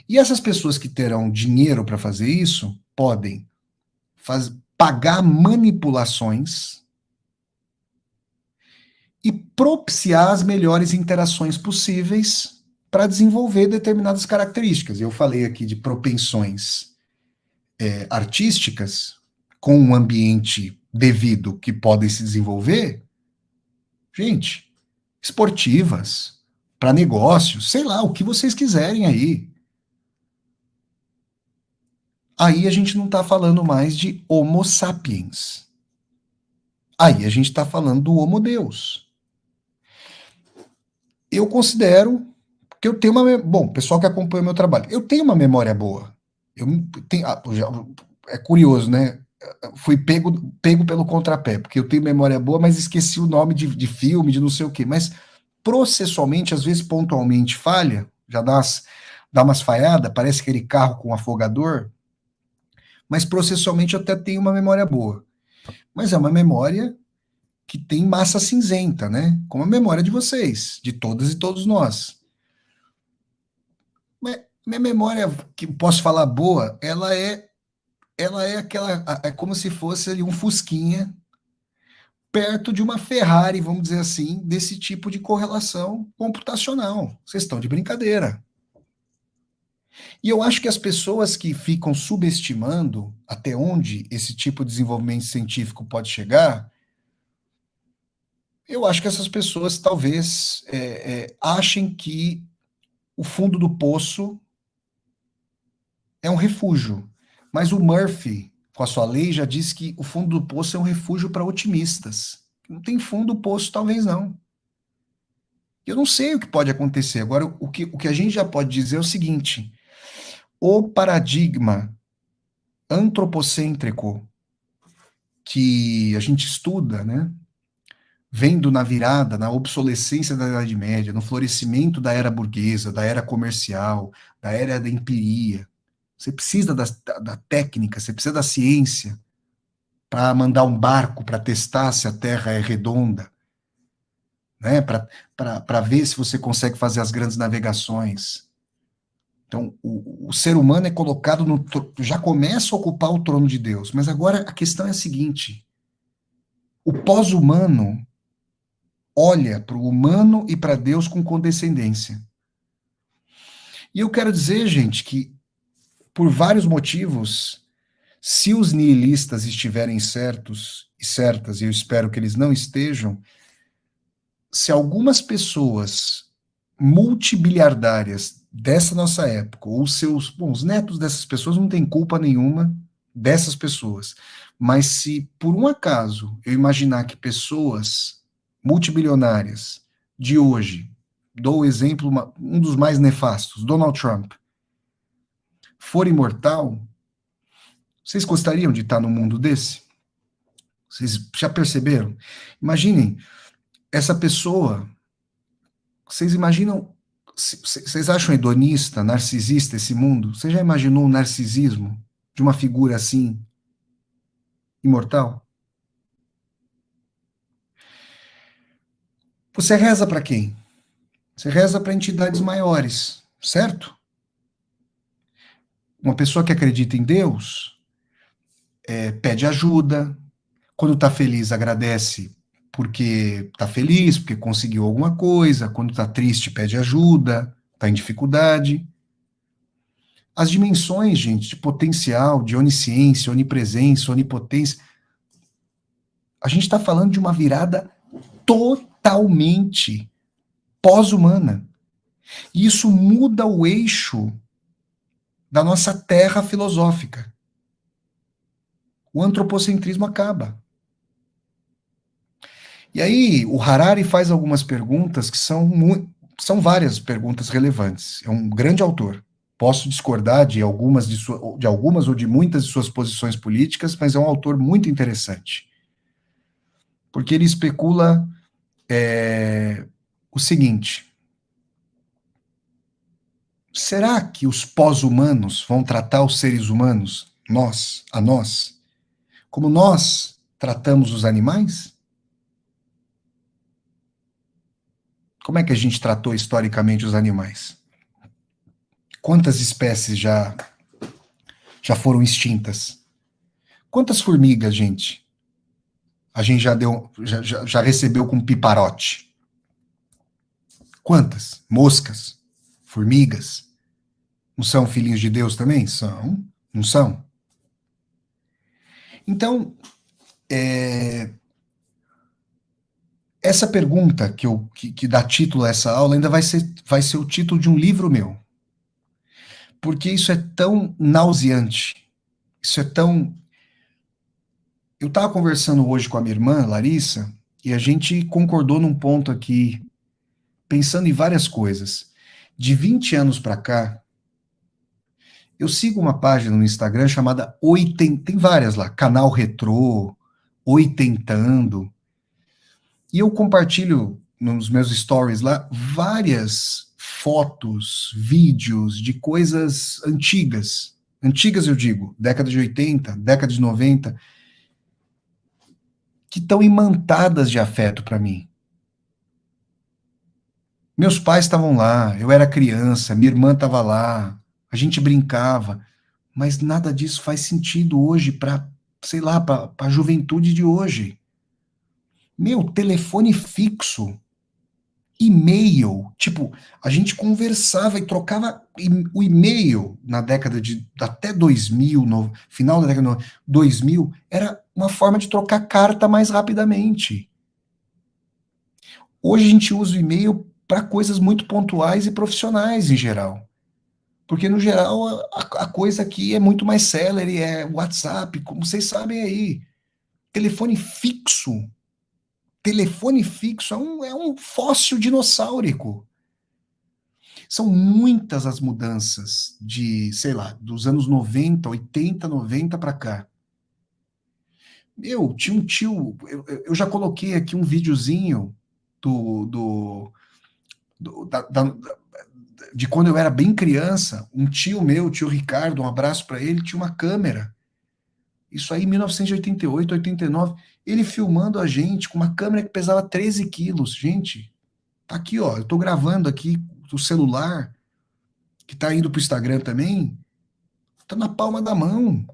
[SPEAKER 1] E essas pessoas que terão dinheiro para fazer isso podem pagar manipulações e propiciar as melhores interações possíveis para desenvolver determinadas características. Eu falei aqui de propensões artísticas com um ambiente devido que podem se desenvolver, gente, esportivas, para negócios, sei lá, o que vocês quiserem aí. Aí a gente não está falando mais de Homo sapiens. Aí a gente está falando do Homo Deus. Eu considero que eu tenho uma. Bom, pessoal que acompanha o meu trabalho, eu tenho uma memória boa. Eu tenho, é curioso, né? Fui pego pelo contrapé, porque eu tenho memória boa, mas esqueci o nome de filme, de não sei o quê. Mas processualmente, às vezes pontualmente falha, já dá umas falhadas, parece aquele carro com afogador, mas processualmente eu até tenho uma memória boa. Mas é uma memória que tem massa cinzenta, né? Como a memória de vocês, de todas e todos nós. Minha memória, que posso falar boa, ela é aquela, é como se fosse ali um fusquinha perto de uma Ferrari, vamos dizer assim, desse tipo de correlação computacional. Vocês estão de brincadeira. E eu acho que as pessoas que ficam subestimando até onde esse tipo de desenvolvimento científico pode chegar, eu acho que essas pessoas talvez achem que o fundo do poço é um refúgio. Mas o Murphy, com a sua lei, já diz que o fundo do poço é um refúgio para otimistas. Não tem fundo do poço, talvez não. Eu não sei o que pode acontecer. Agora, o que a gente já pode dizer é o seguinte: o paradigma antropocêntrico que a gente estuda, né, vendo na virada, na obsolescência da Idade Média, no florescimento da era burguesa, da era comercial, da era da empiria. Você precisa da técnica, você precisa da ciência para mandar um barco para testar se a Terra é redonda, né? Para ver se você consegue fazer as grandes navegações. Então, o ser humano é colocado já começa a ocupar o trono de Deus. Mas agora a questão é a seguinte: o pós-humano olha para o humano e para Deus com condescendência. E eu quero dizer, gente, que por vários motivos, se os nihilistas estiverem certos e certas, e eu espero que eles não estejam, se algumas pessoas multibiliardárias dessa nossa época, ou os netos dessas pessoas não têm culpa nenhuma dessas pessoas, mas se por um acaso eu imaginar que pessoas multibilionárias de hoje, dou o exemplo, um dos mais nefastos, Donald Trump, for imortal, vocês gostariam de estar num mundo desse? Vocês já perceberam? Imaginem, essa pessoa, vocês imaginam, vocês acham hedonista, narcisista esse mundo? Você já imaginou o narcisismo de uma figura assim, imortal? Você reza para quem? Você reza para entidades maiores, certo? Uma pessoa que acredita em Deus pede ajuda, quando está feliz agradece porque está feliz, porque conseguiu alguma coisa, quando está triste pede ajuda, está em dificuldade. as dimensões, gente, de potencial, de onisciência, onipresença, onipotência. A gente está falando de uma virada totalmente pós-humana. E isso muda o eixo da nossa terra filosófica. O antropocentrismo acaba. E aí, o Harari faz algumas perguntas que são várias perguntas relevantes. É um grande autor. Posso discordar de algumas ou de muitas de suas posições políticas, mas é um autor muito interessante. Porque ele especula o seguinte: será que os pós-humanos vão tratar os seres humanos, a nós, como nós tratamos os animais? Como é que a gente tratou historicamente os animais? Quantas espécies já foram extintas? Quantas formigas, gente? A gente já recebeu com piparote? Quantas? Moscas? Formigas? Não são filhinhos de Deus também? São. Não são? Então, essa pergunta que dá título a essa aula ainda vai ser o título de um livro meu. Porque isso é tão nauseante. Isso é tão... Eu estava conversando hoje com a minha irmã, Larissa, e a gente concordou num ponto aqui, pensando em várias coisas. De 20 anos para cá, eu sigo uma página no Instagram chamada tem várias lá, Canal Retrô, Oitentando, e eu compartilho nos meus stories lá várias fotos, vídeos de coisas antigas. Antigas, eu digo, década de 80, década de 90, que estão imantadas de afeto para mim. Meus pais estavam lá, eu era criança, minha irmã estava lá, a gente brincava, mas nada disso faz sentido hoje para, sei lá, para a juventude de hoje. Meu, telefone fixo, e-mail, tipo, a gente conversava e trocava o e-mail na década de até 2000, no final da década de 2000, era uma forma de trocar carta mais rapidamente. Hoje a gente usa o e-mail para coisas muito pontuais e profissionais em geral. Porque, no geral, a coisa aqui é muito mais célere, é WhatsApp, como vocês sabem aí. Telefone fixo. Telefone fixo é um fóssil dinossáurico. São muitas as mudanças de, sei lá, dos anos 90, 80, 90 para cá. Tinha um tio, eu já coloquei aqui um videozinho de quando eu era bem criança. Um tio meu, o tio Ricardo, um abraço para ele, tinha uma câmera. Isso aí em 1988, 89, ele filmando a gente com uma câmera que pesava 13 quilos. Gente, tá aqui, ó, eu tô gravando aqui do celular, que tá indo pro Instagram também, tá na palma da mão.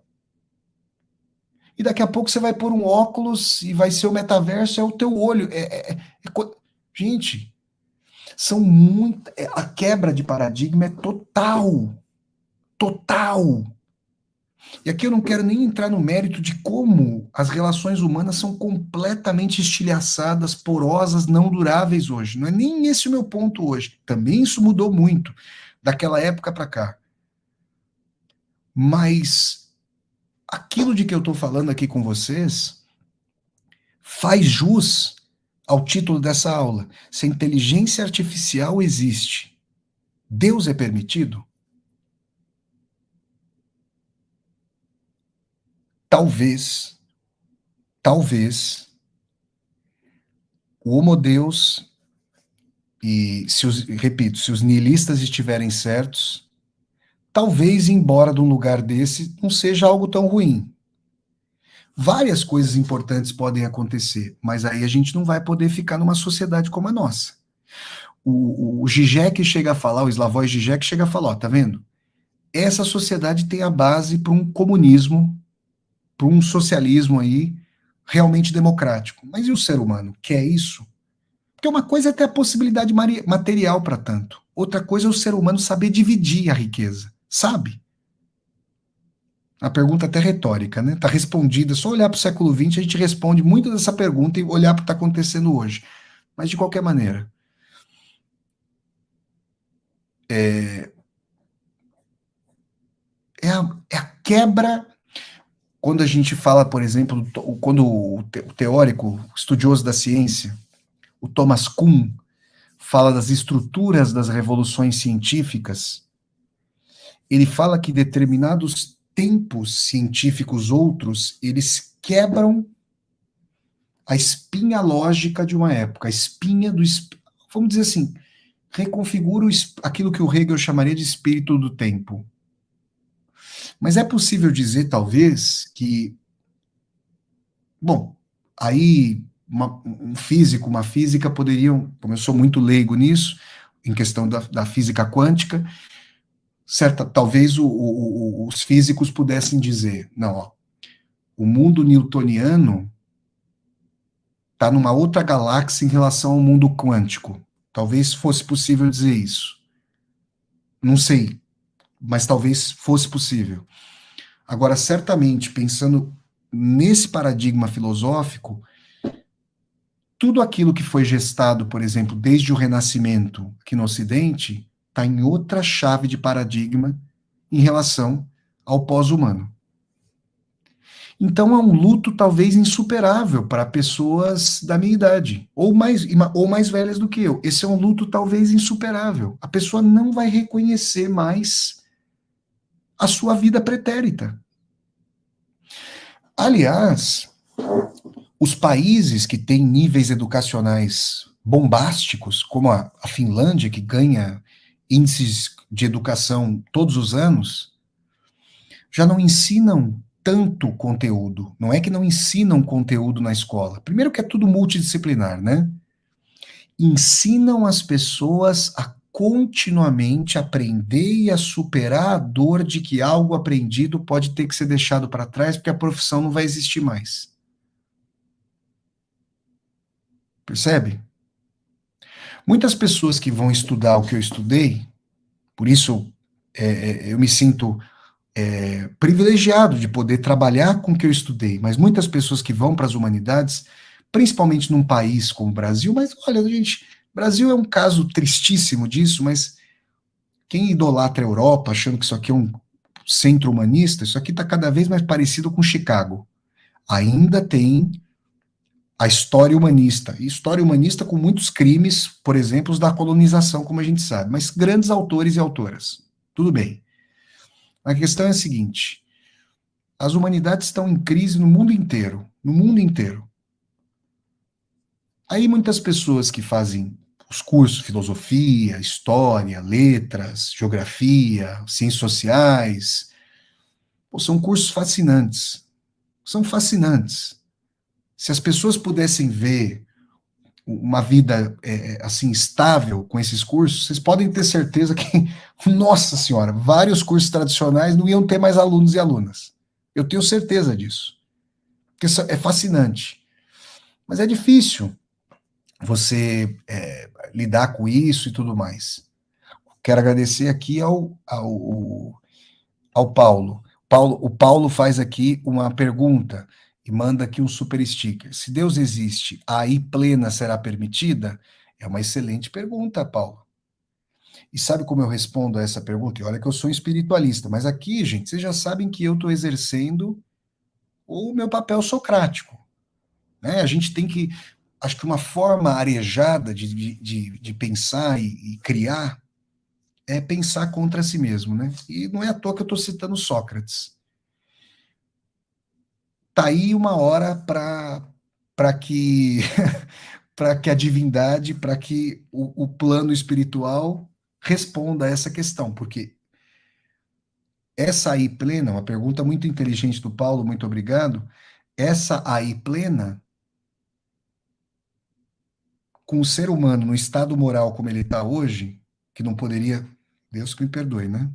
[SPEAKER 1] E daqui a pouco você vai pôr um óculos e vai ser o metaverso, é o teu olho. Gente, são muito... a quebra de paradigma é total. Total. E aqui eu não quero nem entrar no mérito de como as relações humanas são completamente estilhaçadas, porosas, não duráveis hoje. Não é nem esse o meu ponto hoje. Também isso mudou muito daquela época para cá. Mas aquilo de que eu estou falando aqui com vocês faz jus ao título dessa aula. Se a inteligência artificial existe, Deus é permitido? Talvez o Homo Deus, e repito, se os nihilistas estiverem certos, talvez ir embora de um lugar desse não seja algo tão ruim. Várias coisas importantes podem acontecer, mas aí a gente não vai poder ficar numa sociedade como a nossa. O Zizek chega a falar, o Slavoj Zizek chega a falar, ó, tá vendo? Essa sociedade tem a base para um comunismo, para um socialismo aí realmente democrático. Mas e o ser humano? Quer isso? Porque uma coisa é ter a possibilidade material para tanto. Outra coisa é o ser humano saber dividir a riqueza. Sabe? A pergunta até retórica, né? Está respondida. É só olhar para o século XX, a gente responde muito dessa pergunta e olhar para o que está acontecendo hoje. Mas, de qualquer maneira, é a quebra. Quando a gente fala, por exemplo, quando o teórico, estudioso da ciência, o Thomas Kuhn, fala das estruturas das revoluções científicas, ele fala que determinados tempos científicos outros, eles quebram a espinha lógica de uma época, a espinha do, vamos dizer assim, reconfigura aquilo que o Hegel chamaria de espírito do tempo. Mas é possível dizer, talvez, que, bom, aí um físico, uma física poderiam, como eu sou muito leigo nisso, em questão da física quântica, talvez os físicos pudessem dizer, não, ó, o mundo newtoniano está numa outra galáxia em relação ao mundo quântico. Talvez fosse possível dizer isso. Não sei, mas talvez fosse possível. Agora, certamente, pensando nesse paradigma filosófico, tudo aquilo que foi gestado, por exemplo, desde o Renascimento aqui no Ocidente, está em outra chave de paradigma em relação ao pós-humano. Então é um luto talvez insuperável para pessoas da minha idade, ou mais velhas do que eu. Esse é um luto talvez insuperável. A pessoa não vai reconhecer mais a sua vida pretérita. Aliás, os países que têm níveis educacionais bombásticos, como a Finlândia, que ganha índices de educação todos os anos, já não ensinam tanto conteúdo. Não é que não ensinam conteúdo na escola. Primeiro que é tudo multidisciplinar, né? Ensinam as pessoas a continuamente aprender e a superar a dor de que algo aprendido pode ter que ser deixado para trás porque a profissão não vai existir mais. Percebe? Muitas pessoas que vão estudar o que eu estudei, por isso eu me sinto privilegiado de poder trabalhar com o que eu estudei, mas muitas pessoas que vão para as humanidades, principalmente num país como o Brasil, mas olha, gente, Brasil é um caso tristíssimo disso, mas quem idolatra a Europa, achando que isso aqui é um centro humanista, isso aqui está cada vez mais parecido com Chicago. Ainda tem a história humanista, e história humanista com muitos crimes, por exemplo, os da colonização, como a gente sabe, mas grandes autores e autoras. Tudo bem. A questão é a seguinte: as humanidades estão em crise no mundo inteiro, no mundo inteiro. Aí muitas pessoas que fazem os cursos filosofia, história, letras, geografia, ciências sociais, são cursos fascinantes. São fascinantes. Se as pessoas pudessem ver uma vida assim estável com esses cursos, vocês podem ter certeza que, nossa senhora, vários cursos tradicionais não iam ter mais alunos e alunas. Eu tenho certeza disso. Porque isso é fascinante. Mas é difícil você lidar com isso e tudo mais. Quero agradecer aqui ao Paulo. O Paulo faz aqui uma pergunta e manda aqui um super sticker. Se Deus existe, a AI plena será permitida? É uma excelente pergunta, Paulo. E sabe como eu respondo a essa pergunta? E olha que eu sou espiritualista, mas aqui, gente, vocês já sabem que eu estou exercendo o meu papel socrático. Né? A gente tem que. Acho que uma forma arejada de pensar e criar é pensar contra si mesmo. Né? E não é à toa que eu estou citando Sócrates. Tá aí uma hora para que para que a divindade, para que o plano espiritual responda a essa questão, porque essa aí plena, uma pergunta muito inteligente do Paulo, muito obrigado. Essa aí plena, com o ser humano no estado moral como ele está hoje, que não poderia, Deus que me perdoe, né?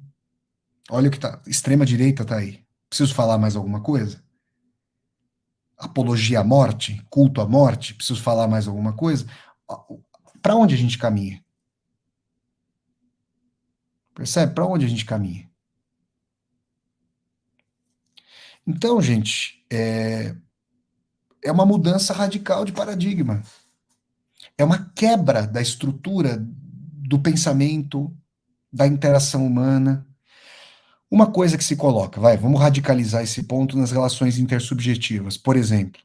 [SPEAKER 1] Olha o que tá, extrema direita tá aí. Preciso falar mais alguma coisa? Apologia à morte, culto à morte, preciso falar mais alguma coisa? Para onde a gente caminha? Percebe? Para onde a gente caminha? Então, gente, é uma mudança radical de paradigma. É uma quebra da estrutura do pensamento, da interação humana. Uma coisa que se coloca, vamos radicalizar esse ponto nas relações intersubjetivas. Por exemplo,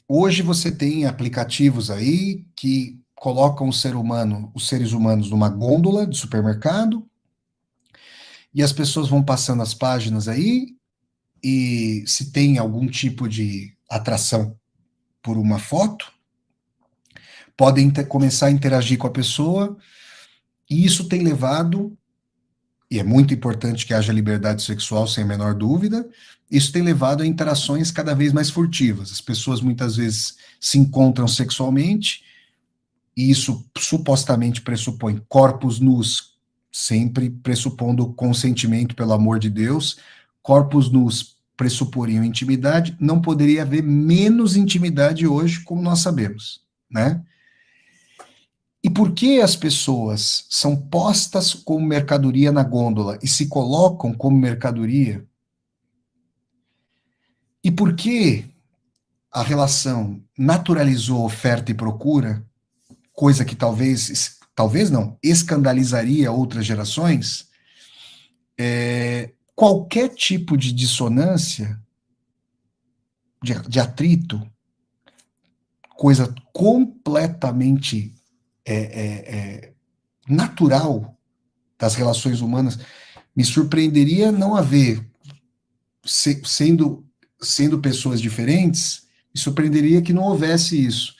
[SPEAKER 1] hoje você tem aplicativos aí que colocam o ser humano, os seres humanos numa gôndola de supermercado e as pessoas vão passando as páginas aí e se tem algum tipo de atração por uma foto, podem começar a interagir com a pessoa e isso tem levado, e é muito importante que haja liberdade sexual sem a menor dúvida, isso tem levado a interações cada vez mais furtivas. As pessoas muitas vezes se encontram sexualmente e isso supostamente pressupõe corpos nus, sempre pressupondo consentimento, pelo amor de Deus, corpos nus pressuporiam intimidade, não poderia haver menos intimidade hoje, como nós sabemos, né? E por que as pessoas são postas como mercadoria na gôndola e se colocam como mercadoria? E por que a relação naturalizou oferta e procura, coisa que talvez não, escandalizaria outras gerações? Qualquer tipo de dissonância, de atrito, coisa completamente natural das relações humanas, me surpreenderia não haver, sendo pessoas diferentes, me surpreenderia que não houvesse isso.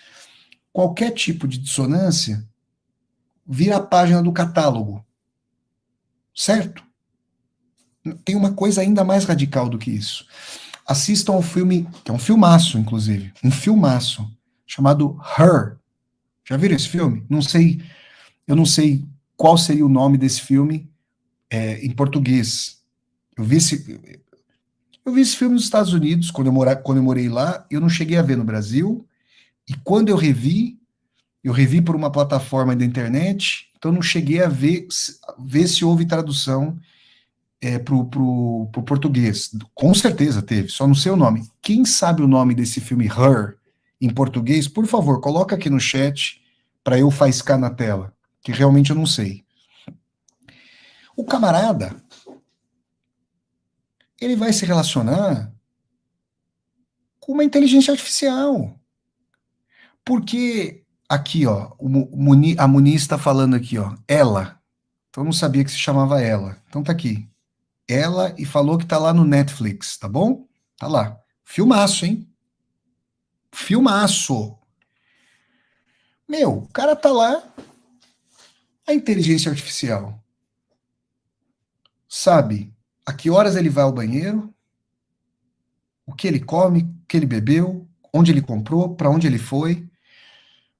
[SPEAKER 1] Qualquer tipo de dissonância vira a página do catálogo, certo? Tem uma coisa ainda mais radical do que isso. Assistam ao filme, que é um filmaço, inclusive, um filmaço, chamado Her. Já viram esse filme? Não sei, eu não sei qual seria o nome desse filme em português. Eu vi esse, eu vi esse filme nos Estados Unidos, quando eu morei lá, eu não cheguei a ver no Brasil, e quando eu revi por uma plataforma da internet, então não cheguei a ver se houve tradução pro português. Com certeza teve, só não sei o nome. Quem sabe o nome desse filme Her em português, por favor, coloca aqui no chat para eu faiscar na tela, que realmente eu não sei. O camarada, ele vai se relacionar com uma inteligência artificial. Porque aqui, ó, a Muniz está falando aqui, ó, ela. Então eu não sabia que se chamava ela. Então tá aqui. Ela e falou que tá lá no Netflix, tá bom? Tá lá. Filmaço, hein? Filmaço. Meu, o cara tá lá, a inteligência artificial sabe a que horas ele vai ao banheiro, o que ele come, o que ele bebeu, onde ele comprou, para onde ele foi.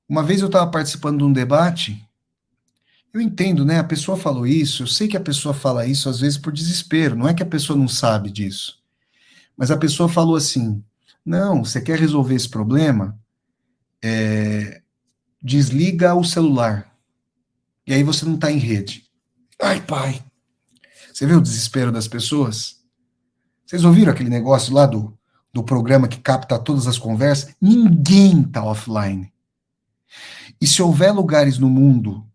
[SPEAKER 1] Uma vez eu estava participando de um debate, eu entendo, né? A pessoa falou isso, eu sei que a pessoa fala isso às vezes por desespero, não é que a pessoa não sabe disso. Mas a pessoa falou assim: não, você quer resolver esse problema? Desliga o celular. E aí você não está em rede. Ai, pai. Você vê o desespero das pessoas? Vocês ouviram aquele negócio lá do programa que capta todas as conversas? Ninguém está offline. E se houver lugares no mundo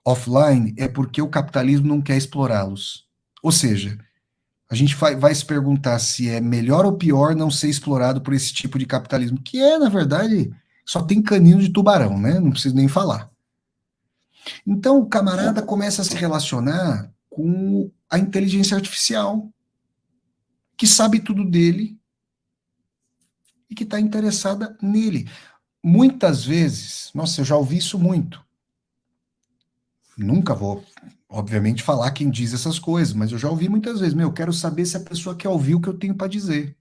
[SPEAKER 1] offline, é porque o capitalismo não quer explorá-los. Ou seja, a gente vai se perguntar se é melhor ou pior não ser explorado por esse tipo de capitalismo, que na verdade, só tem canino de tubarão, né? Não preciso nem falar. Então, o camarada começa a se relacionar com a inteligência artificial, que sabe tudo dele e que está interessada nele. Muitas vezes, nossa, eu já ouvi isso muito. Nunca vou, obviamente, falar quem diz essas coisas, mas eu já ouvi muitas vezes. Meu, eu quero saber se a pessoa quer ouvir o que eu tenho para dizer.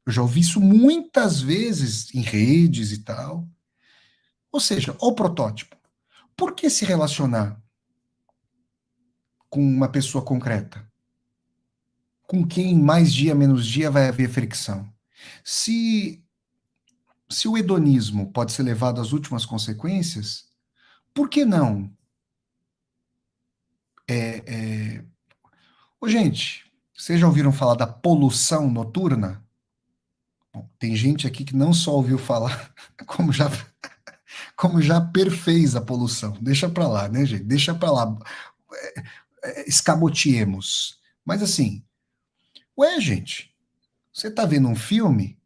[SPEAKER 1] Eu já ouvi isso muitas vezes em redes e tal. Ou seja, o protótipo. Por que se relacionar com uma pessoa concreta? Com quem mais dia menos dia vai haver fricção? Se, se o hedonismo pode ser levado às últimas consequências, por que não Ô, gente, vocês já ouviram falar da poluição noturna? Bom, tem gente aqui que não só ouviu falar, como já, como já perfez a poluição. Deixa pra lá, né, gente? Deixa pra lá. Escamoteemos. Mas assim, ué, gente, você tá vendo um filme,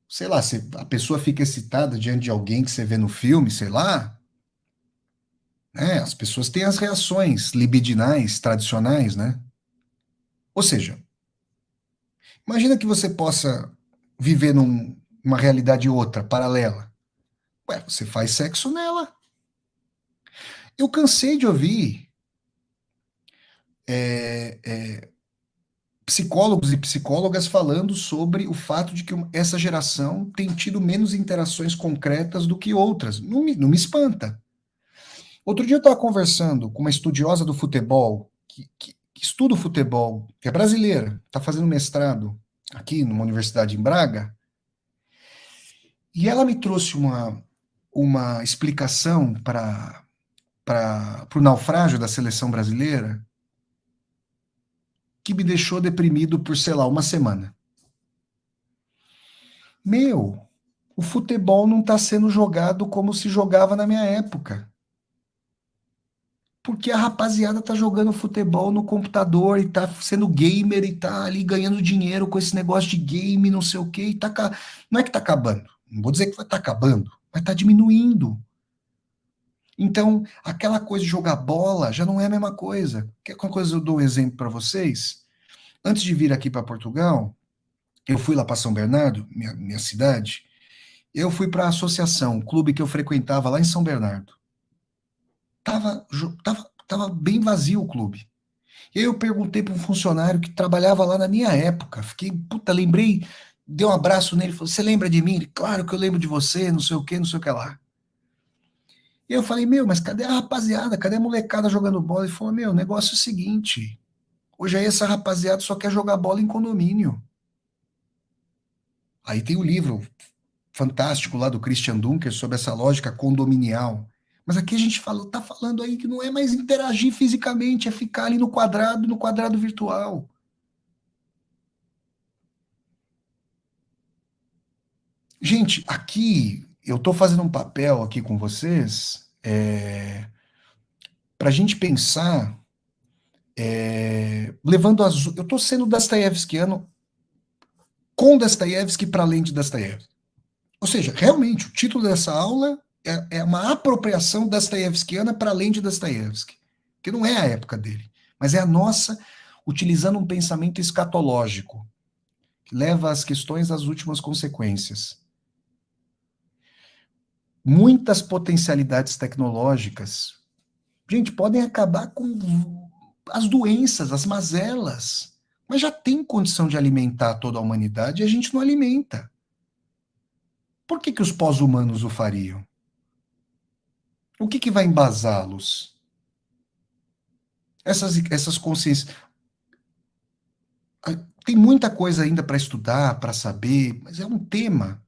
[SPEAKER 1] sei lá, a pessoa fica excitada diante de alguém que você vê no filme, sei lá, né? As pessoas têm as reações libidinais tradicionais, né? Ou seja, imagina que você possa viver numa realidade outra, paralela. Ué, você faz sexo nela. Eu cansei de ouvir é, psicólogos e psicólogas falando sobre o fato de que essa geração tem tido menos interações concretas do que outras. Não me espanta. Outro dia eu estava conversando com uma estudiosa do futebol, que estuda o futebol, que é brasileira, está fazendo mestrado aqui numa universidade em Braga, e ela me trouxe uma explicação para o naufrágio da seleção brasileira que me deixou deprimido por, sei lá, uma semana. Meu, o futebol não está sendo jogado como se jogava na minha época. Porque a rapaziada tá jogando futebol no computador e tá sendo gamer e tá ali ganhando dinheiro com esse negócio de game, não sei o quê, e não é que tá acabando. Não vou dizer que vai estar acabando, mas tá diminuindo. Então, aquela coisa de jogar bola já não é a mesma coisa. Quer uma coisa, eu dou um exemplo para vocês. Antes de vir aqui para Portugal, eu fui lá para São Bernardo, minha cidade. Eu fui para a associação, o clube que eu frequentava lá em São Bernardo. Tava bem vazio o clube. E aí eu perguntei para um funcionário que trabalhava lá na minha época. Fiquei, puta, lembrei, dei um abraço nele, falou: "Você lembra de mim?" Ele, claro que eu lembro de você, não sei o que, não sei o que lá. E eu falei: "Meu, mas cadê a rapaziada? Cadê a molecada jogando bola?" Ele falou: "Meu, o negócio é o seguinte, hoje aí essa rapaziada só quer jogar bola em condomínio." Aí tem o livro fantástico lá do Christian Dunker sobre essa lógica condominial. Mas aqui a gente tá falando aí que não é mais interagir fisicamente, é ficar ali no quadrado virtual. Gente, aqui eu estou fazendo um papel aqui com vocês para a gente pensar, levando as. Eu estou sendo dostoiévskiano com Dostoiévski para além de Dostoiévski. Ou seja, realmente, o título dessa aula é uma apropriação dostoiévskiana para além de Dostoiévski, que não é a época dele, mas é a nossa, utilizando um pensamento escatológico, que leva as questões às últimas consequências. Muitas potencialidades tecnológicas, gente, podem acabar com as doenças, as mazelas, mas já tem condição de alimentar toda a humanidade e a gente não alimenta. Por que os pós-humanos o fariam? O que vai embasá-los? Essas consciências. Tem muita coisa ainda para estudar, para saber, mas é um tema.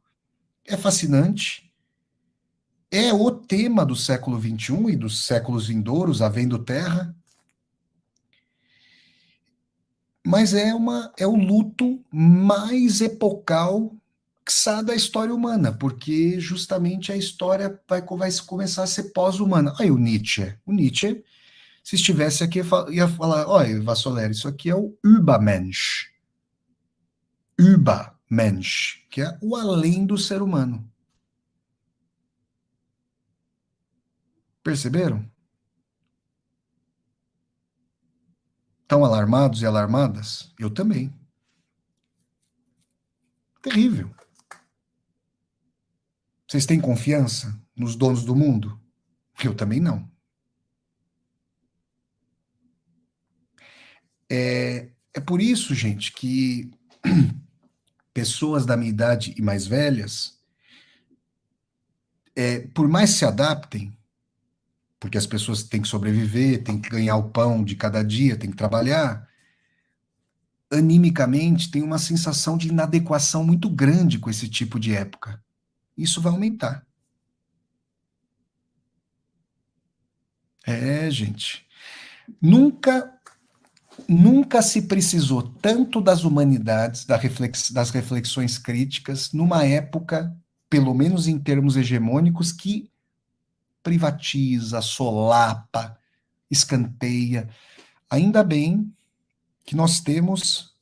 [SPEAKER 1] É fascinante. É o tema do século XXI e dos séculos vindouros, havendo terra. Mas é o luto mais epocal da história humana, porque justamente a história vai começar a ser pós-humana. Aí o Nietzsche, se estivesse aqui, ia falar: olha, Vassoler, isso aqui é o Übermensch, que é o além do ser humano. Perceberam? Estão alarmados e alarmadas? Eu também. Terrível. Vocês têm confiança nos donos do mundo? Eu também não. É por isso, gente, que pessoas da minha idade e mais velhas, por mais se adaptem, porque as pessoas têm que sobreviver, têm que ganhar o pão de cada dia, têm que trabalhar, animicamente tem uma sensação de inadequação muito grande com esse tipo de época. Isso vai aumentar. É, gente. Nunca se precisou tanto das humanidades, das reflexões críticas, numa época, pelo menos em termos hegemônicos, que privatiza, solapa, escanteia. Ainda bem que nós temos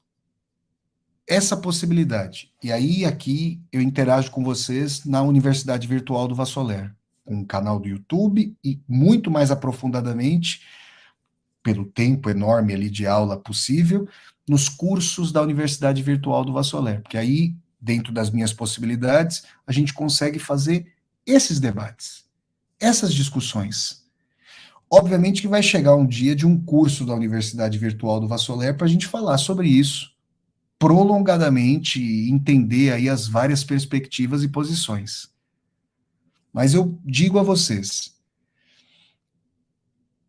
[SPEAKER 1] essa possibilidade. E aí, aqui, eu interajo com vocês na Universidade Virtual do Vassoler, com um canal do YouTube e muito mais aprofundadamente, pelo tempo enorme ali de aula possível, nos cursos da Universidade Virtual do Vassoler, porque aí, dentro das minhas possibilidades, a gente consegue fazer esses debates, essas discussões. Obviamente que vai chegar um dia de um curso da Universidade Virtual do Vassoler para a gente falar sobre isso prolongadamente e entender aí as várias perspectivas e posições. Mas eu digo a vocês,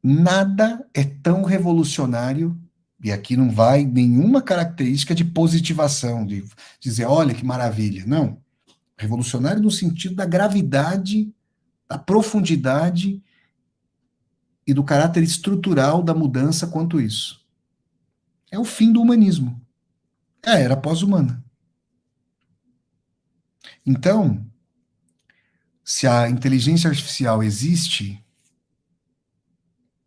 [SPEAKER 1] nada é tão revolucionário, e aqui não vai nenhuma característica de positivação, de dizer, olha que maravilha. Não. Revolucionário no sentido da gravidade, da profundidade e do caráter estrutural da mudança quanto isso. É o fim do humanismo. É a era pós-humana. Então, se a inteligência artificial existe,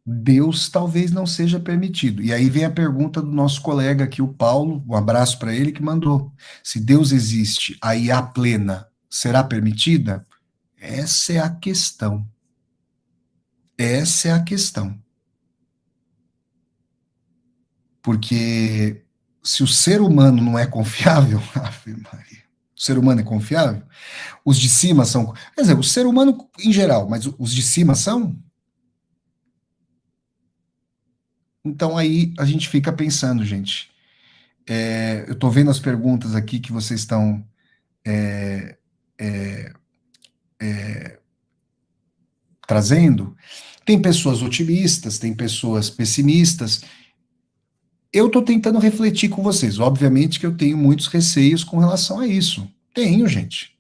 [SPEAKER 1] Deus talvez não seja permitido. E aí vem a pergunta do nosso colega aqui, o Paulo, um abraço para ele, que mandou. Se Deus existe, a IA plena será permitida? Essa é a questão. Essa é a questão. Porque se o ser humano não é confiável, Ave Maria, o ser humano é confiável? Os de cima são. Quer dizer, o ser humano em geral, mas os de cima são? Então aí a gente fica pensando, gente. Eu estou vendo as perguntas aqui que vocês estão trazendo. Tem pessoas otimistas, tem pessoas pessimistas. Eu estou tentando refletir com vocês. Obviamente que eu tenho muitos receios com relação a isso. Tenho, gente.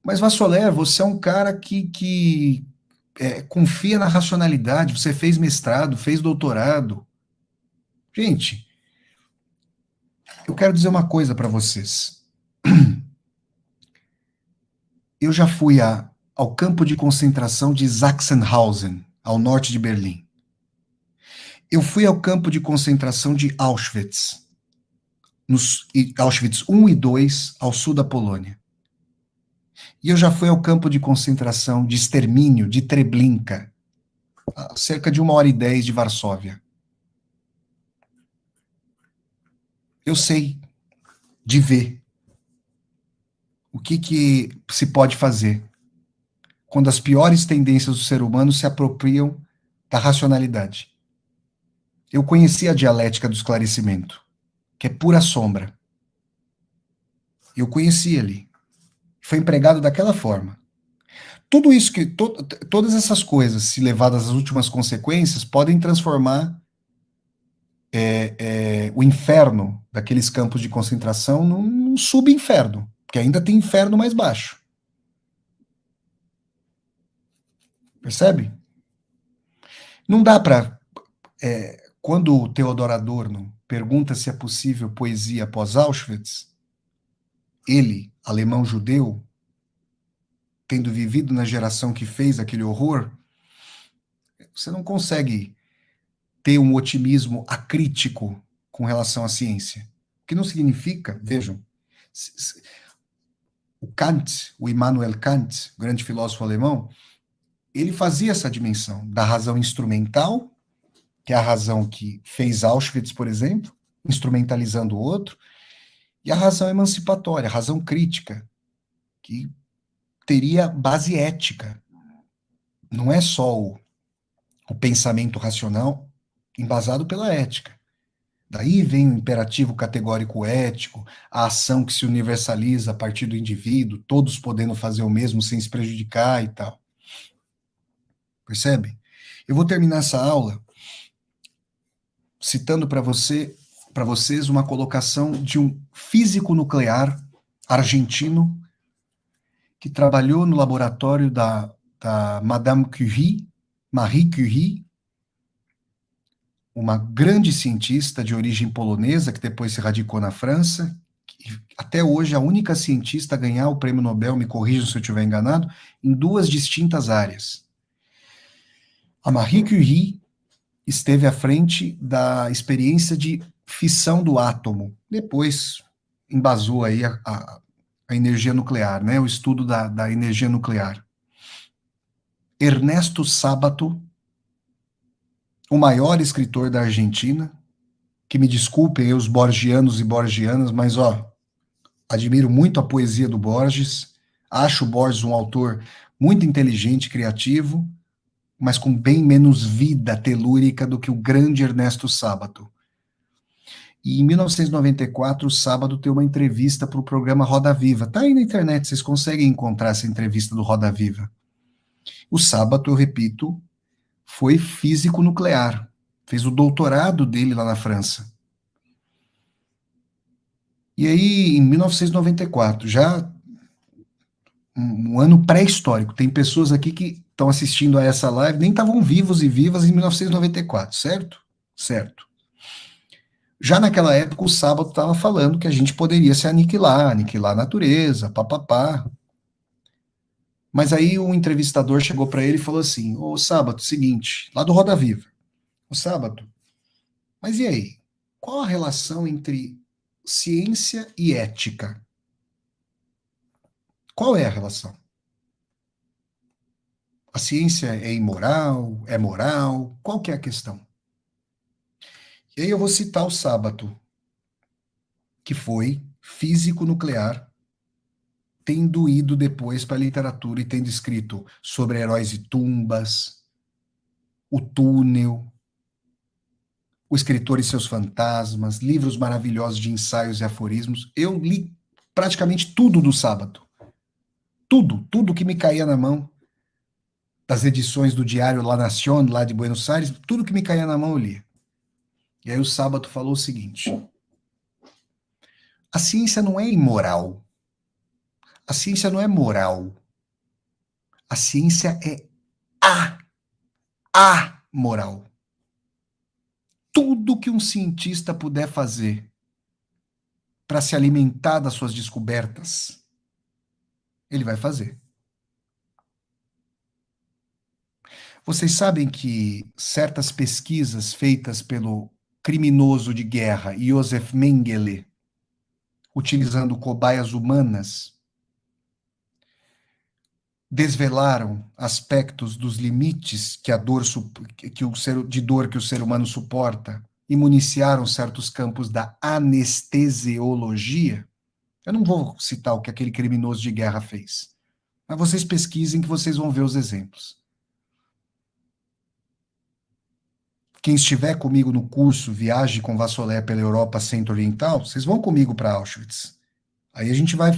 [SPEAKER 1] Mas, Vassoler, você é um cara que confia na racionalidade. Você fez mestrado, fez doutorado. Gente, eu quero dizer uma coisa para vocês. Eu já fui ao campo de concentração de Sachsenhausen, ao norte de Berlim. Eu fui ao campo de concentração de Auschwitz, Auschwitz I e II, ao sul da Polônia. E eu já fui ao campo de concentração de extermínio de Treblinka, a cerca de 1h10 de Varsóvia. Eu sei de ver o que se pode fazer quando as piores tendências do ser humano se apropriam da racionalidade. Eu conheci a dialética do esclarecimento, que é pura sombra. Eu conheci ali. Foi empregado daquela forma. Tudo isso todas essas coisas, se levadas às últimas consequências, podem transformar o inferno daqueles campos de concentração num subinferno, porque ainda tem inferno mais baixo. Percebe? Não dá para. Quando o Theodor Adorno pergunta se é possível poesia após Auschwitz, ele, alemão judeu, tendo vivido na geração que fez aquele horror, você não consegue ter um otimismo acrítico com relação à ciência. O que não significa, vejam, o Kant, o Immanuel Kant, grande filósofo alemão, ele fazia essa dimensão da razão instrumental, que é a razão que fez Auschwitz, por exemplo, instrumentalizando o outro, e a razão emancipatória, a razão crítica, que teria base ética. Não é só o pensamento racional embasado pela ética. Daí vem o imperativo categórico ético, a ação que se universaliza a partir do indivíduo, todos podendo fazer o mesmo sem se prejudicar e tal. Percebe? Eu vou terminar essa aula citando para vocês uma colocação de um físico nuclear argentino que trabalhou no laboratório da Madame Curie, Marie Curie, uma grande cientista de origem polonesa, que depois se radicou na França, que até hoje é a única cientista a ganhar o prêmio Nobel, me corrijam se eu estiver enganado, em duas distintas áreas. A Marie Curie esteve à frente da experiência de fissão do átomo. Depois embasou aí a energia nuclear, né? O estudo da energia nuclear. Ernesto Sábato, o maior escritor da Argentina, que me desculpem os borgianos e borgianas, mas ó, admiro muito a poesia do Borges, acho o Borges um autor muito inteligente, criativo, mas com bem menos vida telúrica do que o grande Ernesto Sábato. E em 1994, o Sábato deu uma entrevista para o programa Roda Viva. Tá aí na internet, vocês conseguem encontrar essa entrevista do Roda Viva. O Sábato, eu repito, foi físico nuclear. Fez o doutorado dele lá na França. E aí, em 1994, já um ano pré-histórico, tem pessoas aqui que estão assistindo a essa live, nem estavam vivos e vivas em 1994, certo? Certo. Já naquela época, o Sábado estava falando que a gente poderia se aniquilar a natureza, papapá. Mas aí o entrevistador chegou para ele e falou assim: Ô Sábado, seguinte, lá do Roda Viva, o Sábado, mas e aí? Qual a relação entre ciência e ética? Qual é a relação? A ciência é imoral? É moral? Qual que é a questão? E aí eu vou citar o Sábato, que foi físico nuclear, tendo ido depois para a literatura e tendo escrito sobre heróis e tumbas, o túnel, o escritor e seus fantasmas, livros maravilhosos de ensaios e aforismos. Eu li praticamente tudo do Sábato. Tudo que me caía na mão, das edições do diário La Nación, lá de Buenos Aires, tudo que me caía na mão eu lia. E aí o Sábato falou o seguinte: a ciência não é imoral. A ciência não é moral. A ciência é amoral. Tudo que um cientista puder fazer para se alimentar das suas descobertas, ele vai fazer. Vocês sabem que certas pesquisas feitas pelo criminoso de guerra Josef Mengele, utilizando cobaias humanas, desvelaram aspectos dos limites que a dor de dor que o ser humano suporta e municiaram certos campos da anestesiologia. Eu não vou citar o que aquele criminoso de guerra fez, mas vocês pesquisem que vocês vão ver os exemplos. Quem estiver comigo no curso Viagem com Vassolé pela Europa Centro-Oriental, vocês vão comigo para Auschwitz. Aí a gente vai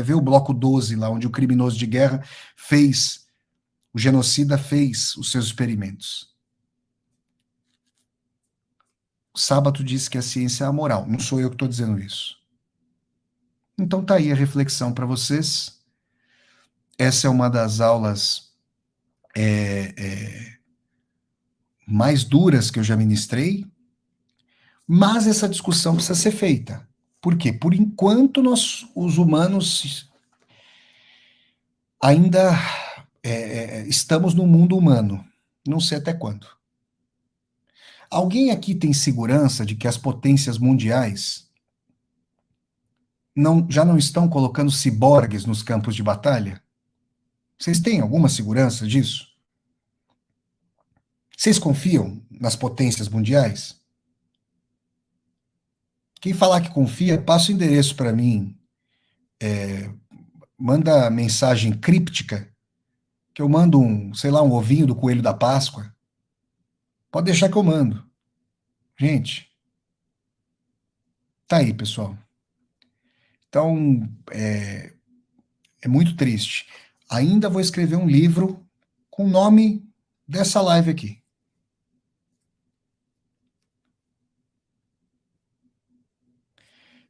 [SPEAKER 1] ver o bloco 12 lá, onde o criminoso de guerra fez, o genocida fez os seus experimentos. O Sábato disse que a ciência é amoral. Não sou eu que estou dizendo isso. Então tá aí a reflexão para vocês. Essa é uma das aulas mais duras que eu já ministrei, mas essa discussão precisa ser feita. Por quê? Por enquanto nós, os humanos, ainda estamos no mundo humano. Não sei até quando. Alguém aqui tem segurança de que as potências mundiais já não estão colocando ciborgues nos campos de batalha? Vocês têm alguma segurança disso? Vocês confiam nas potências mundiais? Quem falar que confia, passa o endereço para mim. Manda mensagem críptica, que eu mando um ovinho do coelho da Páscoa. Pode deixar que eu mando. Gente, tá aí, pessoal. Então, é muito triste. Ainda vou escrever um livro com o nome dessa live aqui.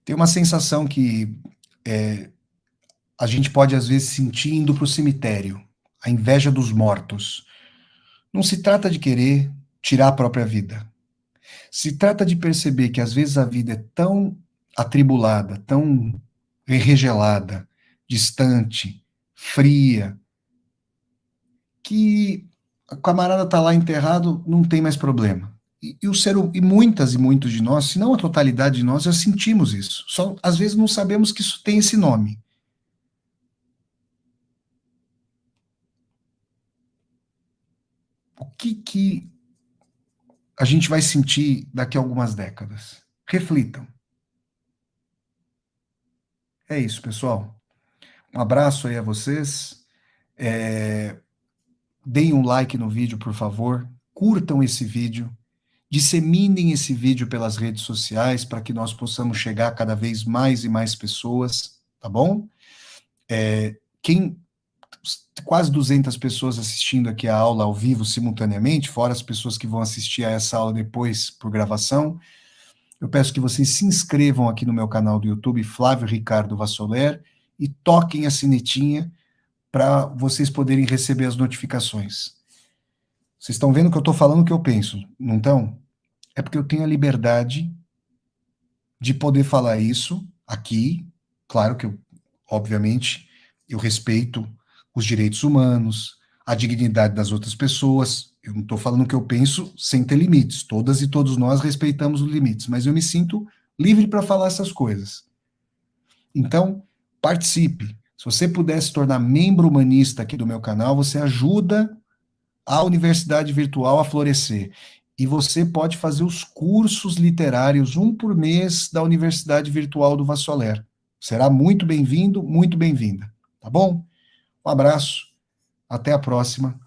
[SPEAKER 1] Tem uma sensação que a gente pode, às vezes, sentir indo para o cemitério. A inveja dos mortos. Não se trata de querer tirar a própria vida. Se trata de perceber que às vezes a vida é tão atribulada, tão regelada, distante, fria, que o camarada está lá enterrado, não tem mais problema. E muitas e muitos de nós, se não a totalidade de nós, já sentimos isso. Só às vezes não sabemos que isso tem esse nome. O que a gente vai sentir daqui a algumas décadas? Reflitam. É isso, pessoal. Um abraço aí a vocês. Deem um like no vídeo, por favor. Curtam esse vídeo. Disseminem esse vídeo pelas redes sociais para que nós possamos chegar a cada vez mais e mais pessoas, tá bom? Quem quase 200 pessoas assistindo aqui a aula ao vivo simultaneamente, fora as pessoas que vão assistir a essa aula depois por gravação. Eu peço que vocês se inscrevam aqui no meu canal do YouTube, Flávio Ricardo Vassoler, e toquem a sinetinha para vocês poderem receber as notificações. Vocês estão vendo que eu estou falando o que eu penso, não estão? É porque eu tenho a liberdade de poder falar isso aqui. Claro que obviamente, eu respeito os direitos humanos, a dignidade das outras pessoas. Eu não estou falando o que eu penso sem ter limites. Todas e todos nós respeitamos os limites, mas eu me sinto livre para falar essas coisas. Então, participe. Se você puder se tornar membro humanista aqui do meu canal, você ajuda a Universidade Virtual a florescer. E você pode fazer os cursos literários, um por mês, da Universidade Virtual do Vassoler. Será muito bem-vindo, muito bem-vinda. Tá bom? Um abraço, até a próxima.